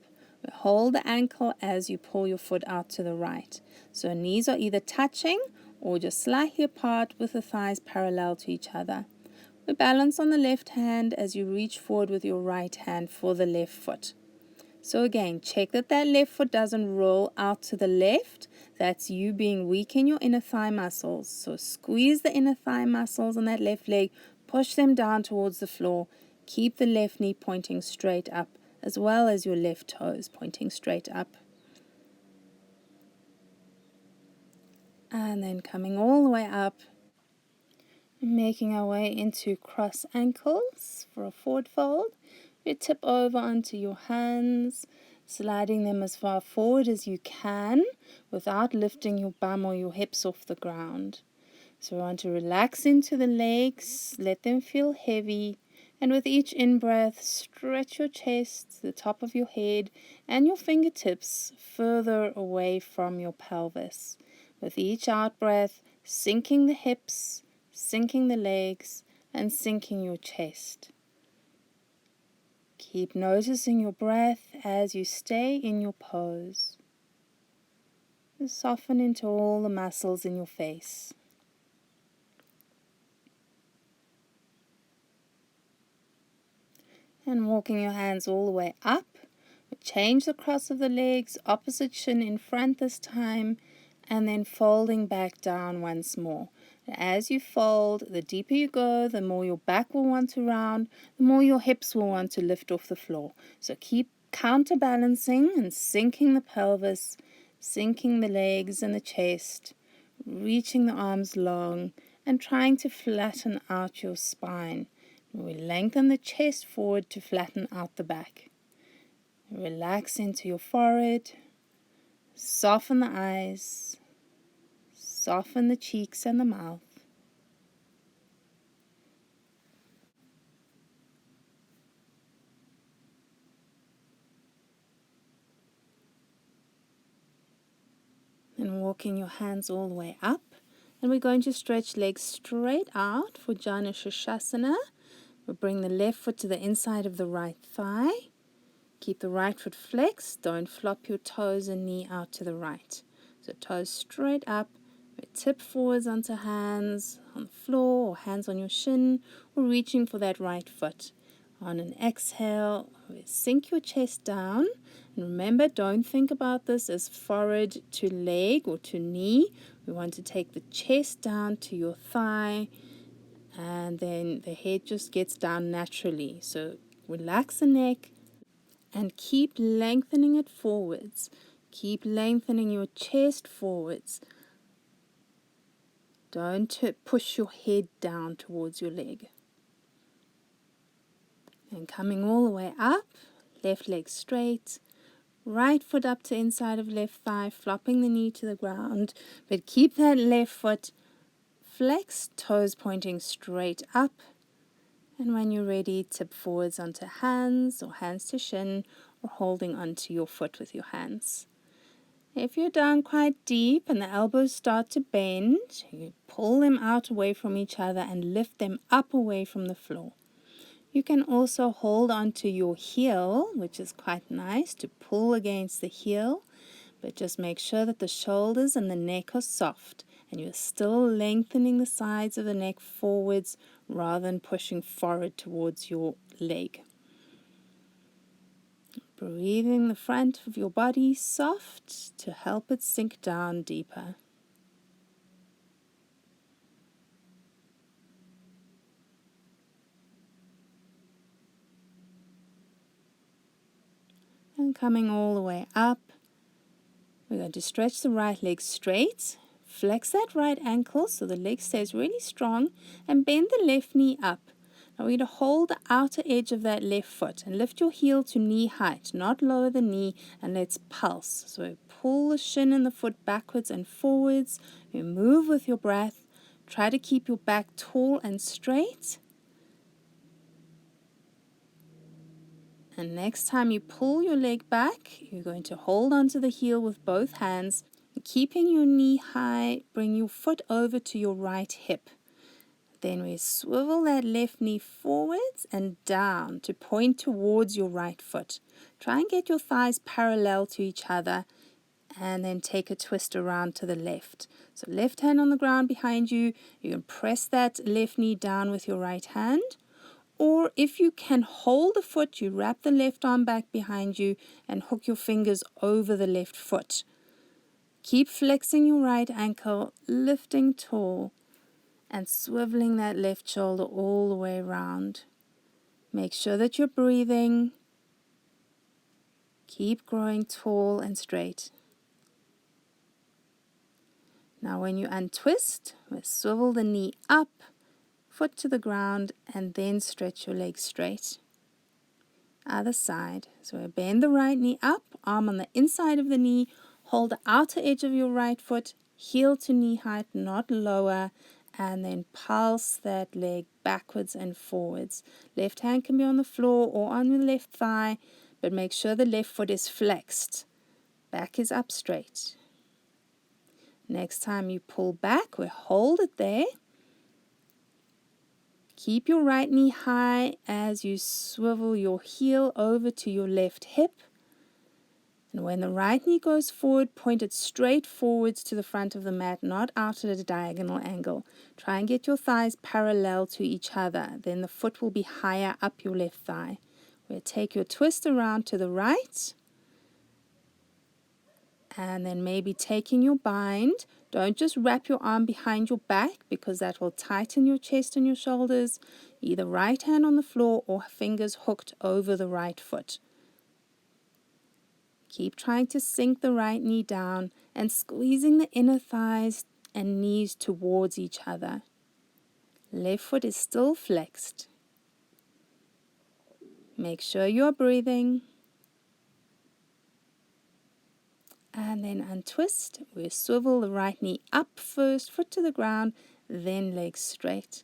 Hold the ankle as you pull your foot out to the right. So knees are either touching or just slightly apart with the thighs parallel to each other. We balance on the left hand as you reach forward with your right hand for the left foot. So again, check that left foot doesn't roll out to the left. That's you being weak in your inner thigh muscles. So squeeze the inner thigh muscles on that left leg, push them down towards the floor. Keep the left knee pointing straight up, as well as your left toes pointing straight up. And then coming all the way up, making our way into cross ankles for a forward fold. You tip over onto your hands, sliding them as far forward as you can without lifting your bum or your hips off the ground. So we want to relax into the legs, let them feel heavy, and with each in-breath, stretch your chest, the top of your head, and your fingertips further away from your pelvis. With each out-breath, sinking the hips, sinking the legs, and sinking your chest. Keep noticing your breath as you stay in your pose. And soften into all the muscles in your face. And walking your hands all the way up. Change the cross of the legs, opposite shin in front this time, and then folding back down once more. As you fold, the deeper you go, the more your back will want to round, the more your hips will want to lift off the floor. So keep counterbalancing and sinking the pelvis, sinking the legs and the chest, reaching the arms long and trying to flatten out your spine. We lengthen the chest forward to flatten out the back. Relax into your forehead, soften the eyes, soften the cheeks and the mouth. And walking your hands all the way up. And we're going to stretch legs straight out for Jana Shirshasana. We'll bring the left foot to the inside of the right thigh. Keep the right foot flexed. Don't flop your toes and knee out to the right. So toes straight up. We tip forwards onto hands on the floor or hands on your shin. Or reaching for that right foot. On an exhale, we sink your chest down. And remember, don't think about this as forehead to leg or to knee. We want to take the chest down to your thigh. And then the head just gets down naturally. So relax the neck and keep lengthening it forwards. Keep lengthening your chest forwards. Don't push your head down towards your leg. And coming all the way up, left leg straight, right foot up to inside of left thigh, flopping the knee to the ground. But keep that left foot flexed, toes pointing straight up. And when you're ready, tip forwards onto hands or hands to shin or holding onto your foot with your hands. If you're down quite deep and the elbows start to bend, you pull them out away from each other and lift them up away from the floor. You can also hold onto your heel, which is quite nice to pull against the heel, but just make sure that the shoulders and the neck are soft and you're still lengthening the sides of the neck forwards rather than pushing forward towards your leg. Breathing the front of your body soft to help it sink down deeper. And coming all the way up, we're going to stretch the right leg straight. Flex that right ankle so the leg stays really strong and bend the left knee up. Now we're going to hold the outer edge of that left foot and lift your heel to knee height, not lower the knee, and let's pulse. So pull the shin and the foot backwards and forwards. You move with your breath. Try to keep your back tall and straight. And next time you pull your leg back, you're going to hold onto the heel with both hands. Keeping your knee high, bring your foot over to your right hip. Then we swivel that left knee forwards and down to point towards your right foot. Try and get your thighs parallel to each other and then take a twist around to the left. So left hand on the ground behind you. You can press that left knee down with your right hand. Or if you can hold the foot, you wrap the left arm back behind you and hook your fingers over the left foot. Keep flexing your right ankle, lifting tall, and swiveling that left shoulder all the way around. Make sure that you're breathing. Keep growing tall and straight. Now when you untwist, we swivel the knee up, foot to the ground, and then stretch your legs straight. Other side. So we bend the right knee up, arm on the inside of the knee, hold the outer edge of your right foot, heel to knee height, not lower, and then pulse that leg backwards and forwards. Left hand can be on the floor or on the left thigh, but make sure the left foot is flexed. Back is up straight. Next time you pull back, we hold it there. Keep your right knee high as you swivel your heel over to your left hip. And when the right knee goes forward, point it straight forwards to the front of the mat, not out at a diagonal angle. Try and get your thighs parallel to each other. Then the foot will be higher up your left thigh. We'll take your twist around to the right. And then maybe taking your bind. Don't just wrap your arm behind your back because that will tighten your chest and your shoulders. Either right hand on the floor or fingers hooked over the right foot. Keep trying to sink the right knee down and squeezing the inner thighs and knees towards each other. Left foot is still flexed. Make sure you are breathing. And then untwist. We swivel the right knee up first, foot to the ground, then legs straight.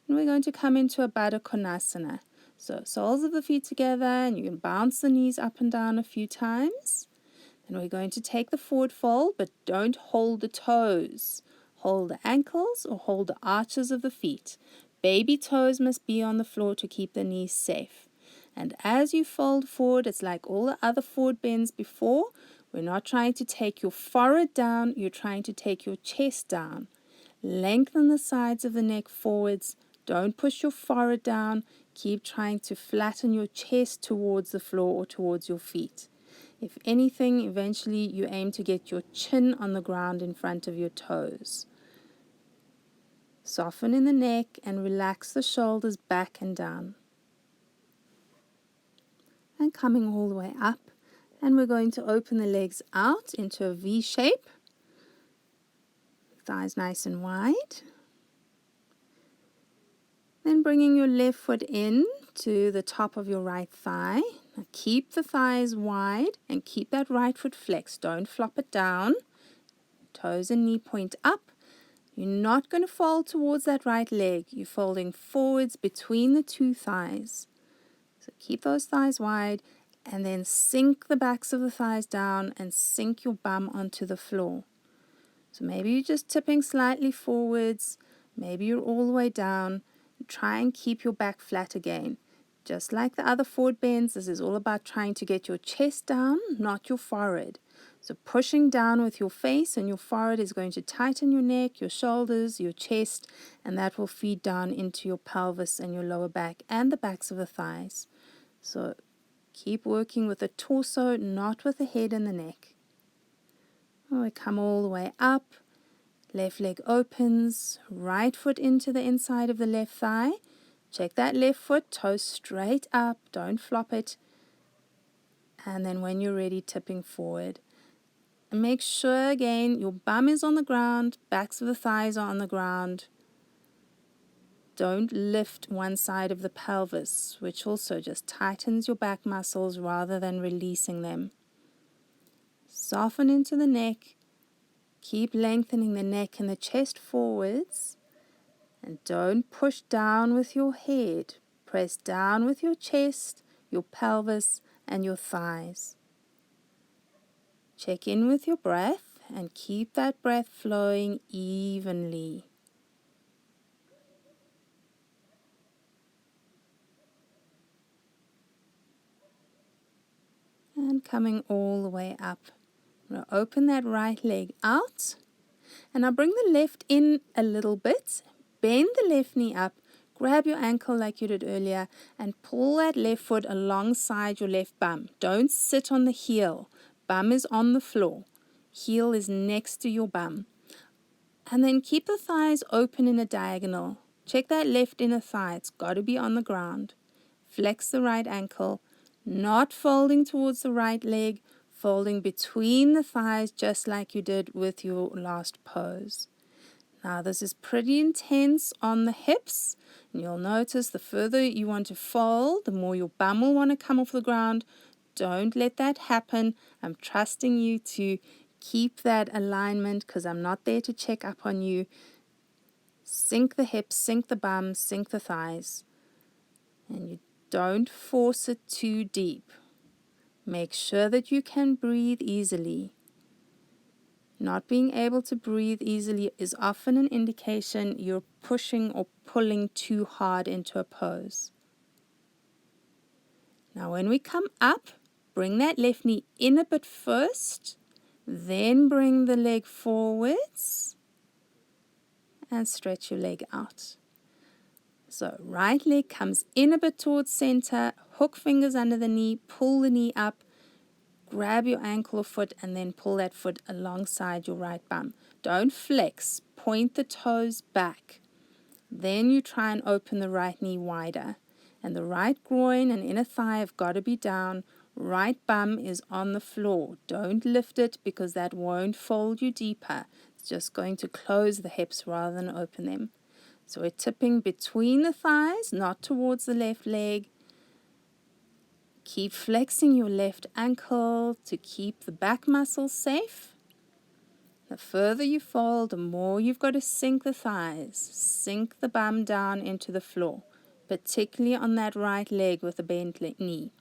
And we're going to come into a Baddha Konasana. So soles of the feet together, and you can bounce the knees up and down a few times. Then we're going to take the forward fold, but don't hold the toes. Hold the ankles or hold the arches of the feet. Baby toes must be on the floor to keep the knees safe. And as you fold forward, it's like all the other forward bends before. We're not trying to take your forehead down, you're trying to take your chest down. Lengthen the sides of the neck forwards. Don't push your forehead down. Keep trying to flatten your chest towards the floor or towards your feet. If anything, eventually you aim to get your chin on the ground in front of your toes. Soften in the neck and relax the shoulders back and down. And coming all the way up. And we're going to open the legs out into a V shape. Thighs nice and wide. Then bringing your left foot in to the top of your right thigh. Now keep the thighs wide and keep that right foot flexed. Don't flop it down. Toes and knee point up. You're not going to fold towards that right leg. You're folding forwards between the two thighs. So keep those thighs wide and then sink the backs of the thighs down and sink your bum onto the floor. So maybe you're just tipping slightly forwards. Maybe you're all the way down. Try and keep your back flat again. Just like the other forward bends, this is all about trying to get your chest down, not your forehead. So pushing down with your face and your forehead is going to tighten your neck, your shoulders, your chest, and that will feed down into your pelvis and your lower back and the backs of the thighs. So keep working with the torso, not with the head and the neck. We come all the way up. Left leg opens, right foot into the inside of the left thigh. Check that left foot, toes straight up, don't flop it. And then when you're ready, tipping forward. And make sure again your bum is on the ground, backs of the thighs are on the ground. Don't lift one side of the pelvis, which also just tightens your back muscles rather than releasing them. Soften into the neck. Keep lengthening the neck and the chest forwards. And don't push down with your head. Press down with your chest, your pelvis, and your thighs. Check in with your breath and keep that breath flowing evenly. And coming all the way up. I'm going to open that right leg out. And I'll bring the left in a little bit. Bend the left knee up. Grab your ankle like you did earlier and pull that left foot alongside your left bum. Don't sit on the heel. Bum is on the floor. Heel is next to your bum. And then keep the thighs open in a diagonal. Check that left inner thigh. It's got to be on the ground. Flex the right ankle. Not folding towards the right leg. Folding between the thighs just like you did with your last pose. Now this is pretty intense on the hips. And you'll notice the further you want to fold, the more your bum will want to come off the ground. Don't let that happen. I'm trusting you to keep that alignment because I'm not there to check up on you. Sink the hips, sink the bum, sink the thighs. And you don't force it too deep. Make sure that you can breathe easily. Not being able to breathe easily is often an indication you're pushing or pulling too hard into a pose. Now when we come up, bring that left knee in a bit first, then bring the leg forwards and stretch your leg out. So right leg comes in a bit towards center, hook fingers under the knee, pull the knee up, grab your ankle or foot and then pull that foot alongside your right bum. Don't flex, point the toes back. Then you try and open the right knee wider. And the right groin and inner thigh have got to be down. right bum is on the floor. Don't lift it because that won't fold you deeper. It's just going to close the hips rather than open them. So we're tipping between the thighs, not towards the left leg. Keep flexing your left ankle to keep the back muscles safe. The further you fold, the more you've got to sink the thighs. Sink the bum down into the floor, particularly on that right leg with a bent knee.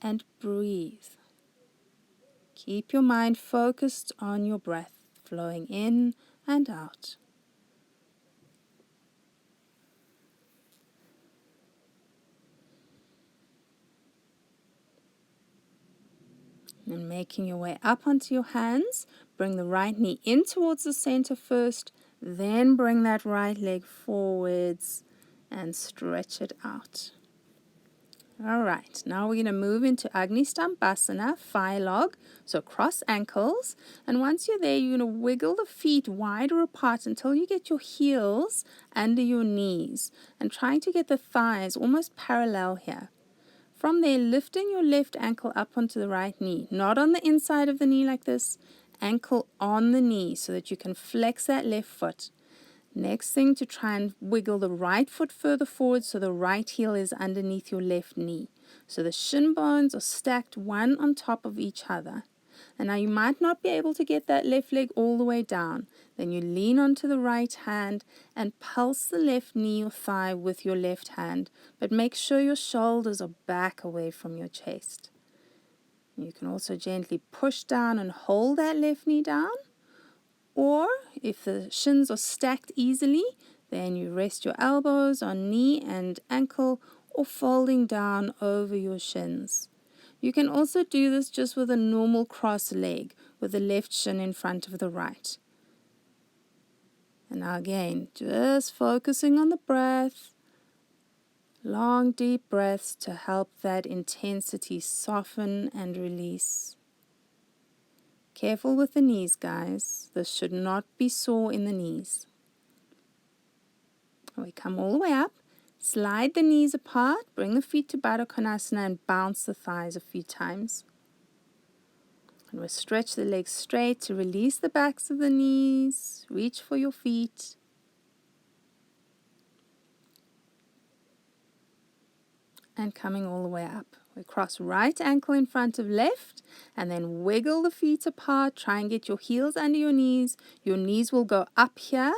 And breathe. Keep your mind focused on your breath, flowing in and out. And making your way up onto your hands, bring the right knee in towards the center first, then bring that right leg forwards and stretch it out. All right, now we're going to move into Agni Stampasana, fire log, so cross ankles. And once you're there, you're going to wiggle the feet wider apart until you get your heels under your knees and trying to get the thighs almost parallel here. From there, lifting your left ankle up onto the right knee, not on the inside of the knee like this, ankle on the knee so that you can flex that left foot. Next thing, to try and wiggle the right foot further forward so the right heel is underneath your left knee. So the shin bones are stacked one on top of each other. And now you might not be able to get that left leg all the way down. Then you lean onto the right hand and pulse the left knee or thigh with your left hand. But make sure your shoulders are back away from your chest. You can also gently push down and hold that left knee down. Or if the shins are stacked easily, then you rest your elbows on knee and ankle or folding down over your shins. You can also do this just with a normal cross leg with the left shin in front of the right. And now again, just focusing on the breath. Long deep breaths to help that intensity soften and release. Careful with the knees, guys. This should not be sore in the knees. We come all the way up. Slide the knees apart. Bring the feet to Baddha Konasana and bounce the thighs a few times. And we'll stretch the legs straight to release the backs of the knees. Reach for your feet. And coming all the way up. We cross right ankle in front of left and then wiggle the feet apart. Try and get your heels under your knees. Your knees will go up here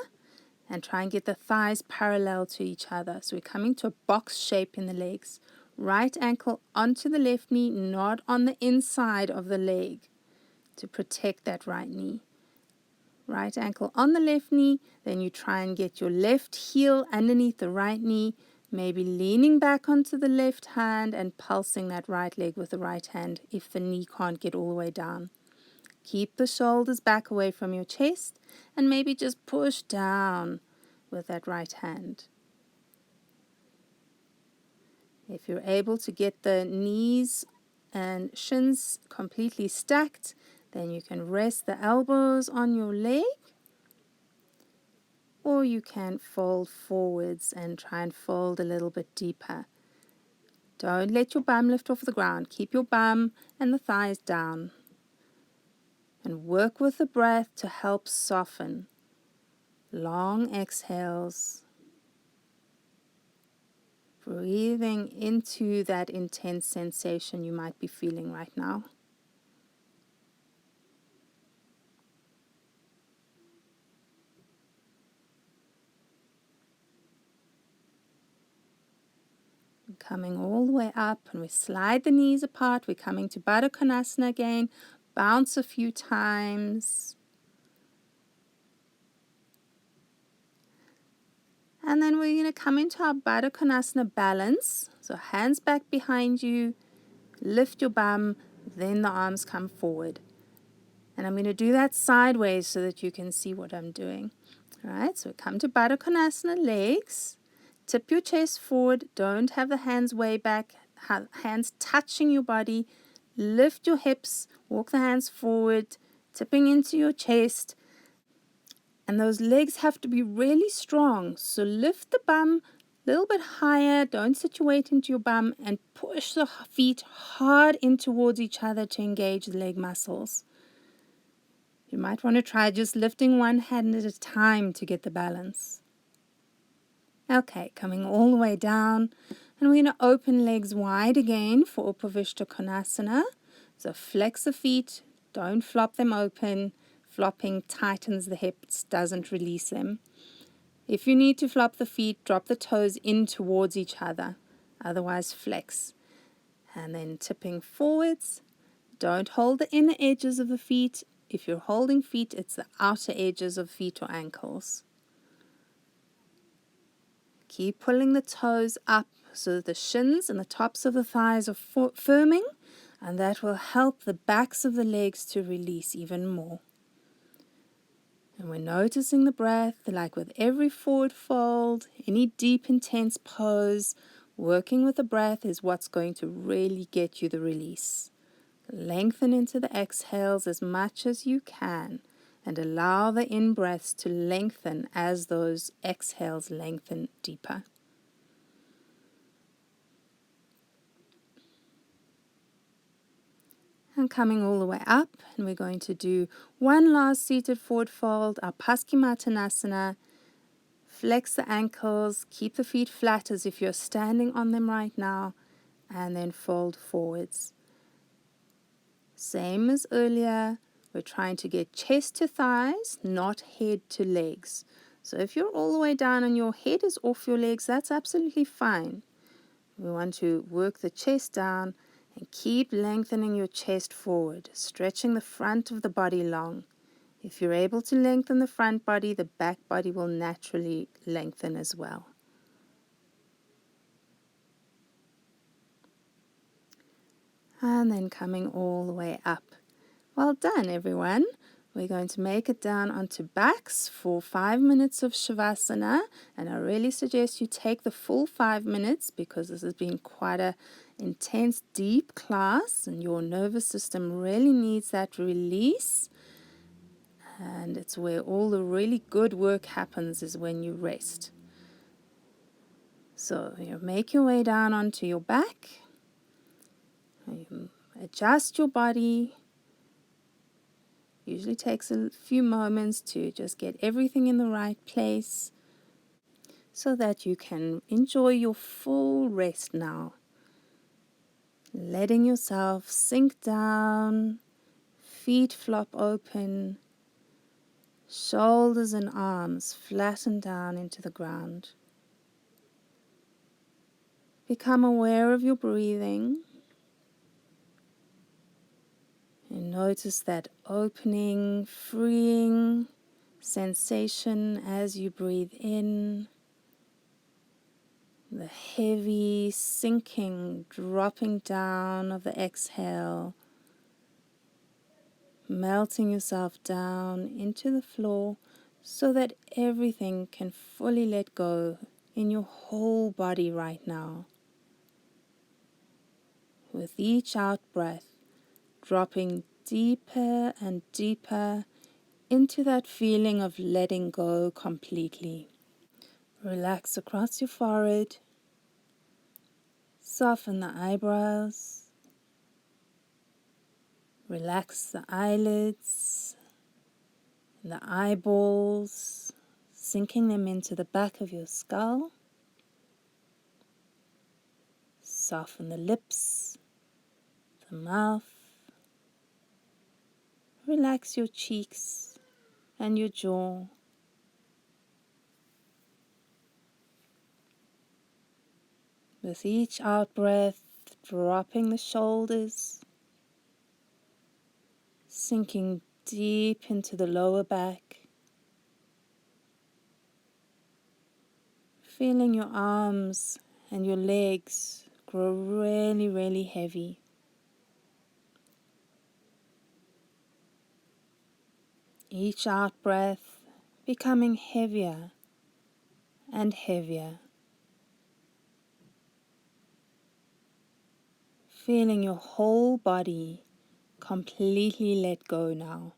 and try and get the thighs parallel to each other. So we're coming to a box shape in the legs. Right ankle onto the left knee, not on the inside of the leg to protect that right knee. Right ankle on the left knee, then you try and get your left heel underneath the right knee, maybe leaning back onto the left hand and pulsing that right leg with the right hand if the knee can't get all the way down. Keep the shoulders back away from your chest and maybe just push down with that right hand. If you're able to get the knees and shins completely stacked, then you can rest the elbows on your leg. Or you can fold forwards and try and fold a little bit deeper. Don't let your bum lift off the ground. Keep your bum and the thighs down. And work with the breath to help soften. Long exhales. Breathing into that intense sensation you might be feeling right now. Coming all the way up, and we slide the knees apart. We're coming to Baddha Konasana again. Bounce a few times. And then we're going to come into our Baddha Konasana balance. So hands back behind you. Lift your bum. Then the arms come forward. And I'm going to do that sideways so that you can see what I'm doing. All right, so come to Baddha Konasana, legs. Tip your chest forward. Don't have the hands way back. Have hands touching your body. Lift your hips. Walk the hands forward, tipping into your chest. And those legs have to be really strong. So lift the bum A little bit higher. Don't sit your weight into your bum, and push the feet hard in towards each other to engage the leg muscles. You might want to try just lifting one hand at a time to get the balance. Okay, coming all the way down, and we're going to open legs wide again for Upavishta Konasana. So flex the feet, don't flop them open. Flopping tightens the hips, doesn't release them. If you need to flop the feet, drop the toes in towards each other, otherwise flex. And then tipping forwards, don't hold the inner edges of the feet. If you're holding feet, it's the outer edges of feet or ankles. Keep pulling the toes up so that the shins and the tops of the thighs are firming, and that will help the backs of the legs to release even more. And we're noticing the breath, like with every forward fold, any deep, intense pose, working with the breath is what's going to really get you the release. Lengthen into the exhales as much as you can, and allow the in-breaths to lengthen as those exhales lengthen deeper. And coming all the way up, and we're going to do one last seated forward fold, our Paschimottanasana. Flex the ankles, keep the feet flat as if you're standing on them right now, and then fold forwards. Same as earlier, we're trying to get chest to thighs, not head to legs. So if you're all the way down and your head is off your legs, that's absolutely fine. We want to work the chest down and keep lengthening your chest forward, stretching the front of the body long. If you're able to lengthen the front body, the back body will naturally lengthen as well. And then coming all the way up. Well done, everyone. We're going to make it down onto backs for 5 minutes of Shavasana, and I really suggest you take the full 5 minutes because this has been quite an intense, deep class, and your nervous system really needs that release. And it's where all the really good work happens, is when you rest. So you make your way down onto your back. You adjust your body. Usually takes a few moments to just get everything in the right place so that you can enjoy your full rest now. Letting yourself sink down, feet flop open, shoulders and arms flatten down into the ground. Become aware of your breathing. And notice that opening, freeing sensation as you breathe in. The heavy sinking, dropping down of the exhale. Melting yourself down into the floor so that everything can fully let go in your whole body right now. With each out breath, dropping deeper and deeper into that feeling of letting go completely. Relax across your forehead, soften the eyebrows, relax the eyelids, and the eyeballs, sinking them into the back of your skull. Soften the lips, the mouth, relax your cheeks and your jaw. With each out breath, dropping the shoulders, sinking deep into the lower back, feeling your arms and your legs grow really, really heavy. Each out breath becoming heavier and heavier. Feeling your whole body completely let go now.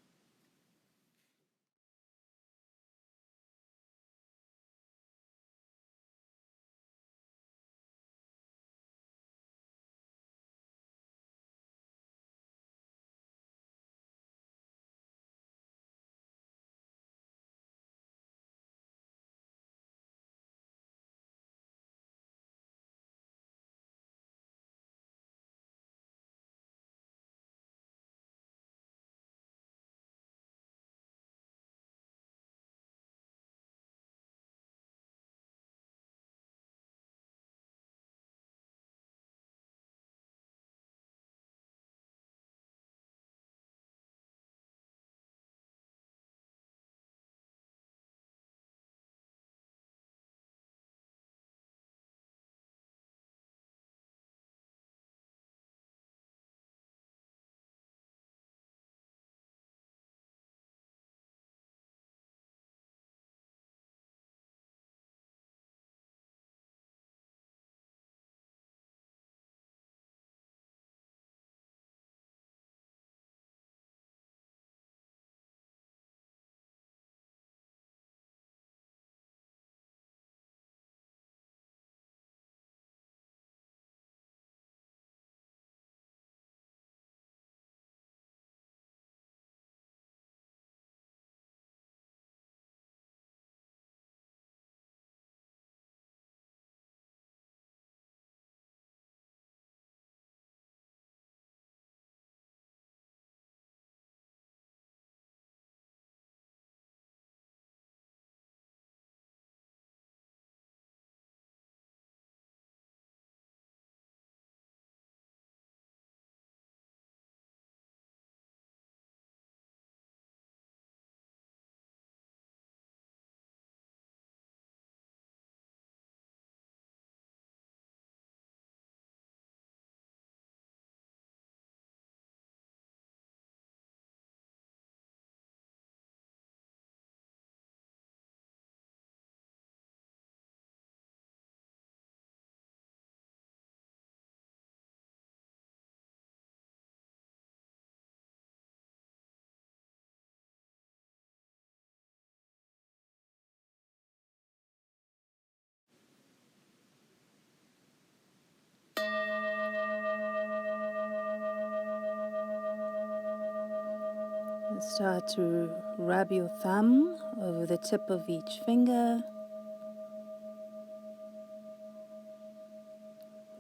Start to rub your thumb over the tip of each finger,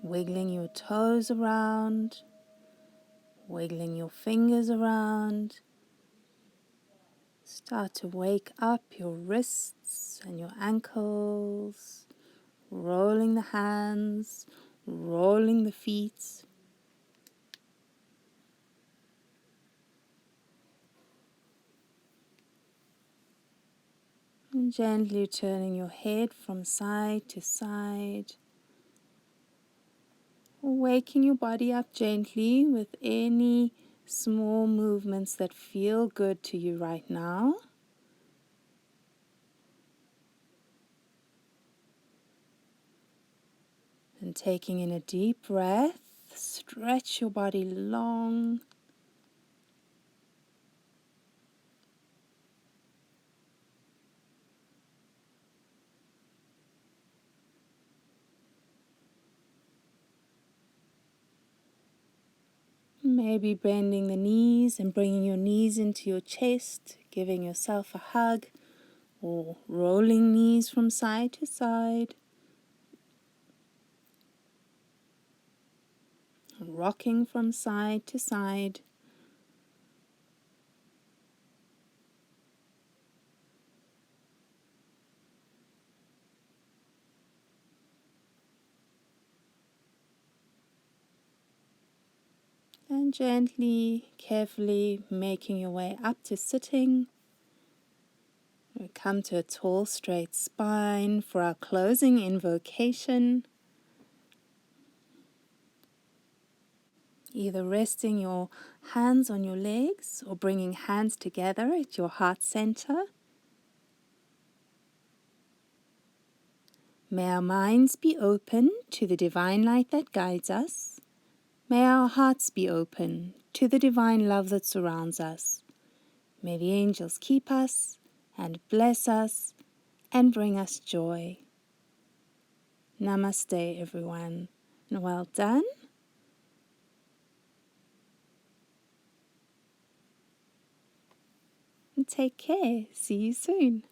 wiggling your toes around, wiggling your fingers around. Start to wake up your wrists and your ankles, rolling the hands, rolling the feet. And gently turning your head from side to side. Waking your body up gently with any small movements that feel good to you right now. And taking in a deep breath, stretch your body long. Maybe bending the knees and bringing your knees into your chest, giving yourself a hug, or rolling knees from side to side, rocking from side to side. And gently, carefully making your way up to sitting. We come to a tall, straight spine for our closing invocation. Either resting your hands on your legs or bringing hands together at your heart center. May our minds be open to the divine light that guides us. May our hearts be open to the divine love that surrounds us. May the angels keep us and bless us and bring us joy. Namaste, everyone, and well done. And take care. See you soon.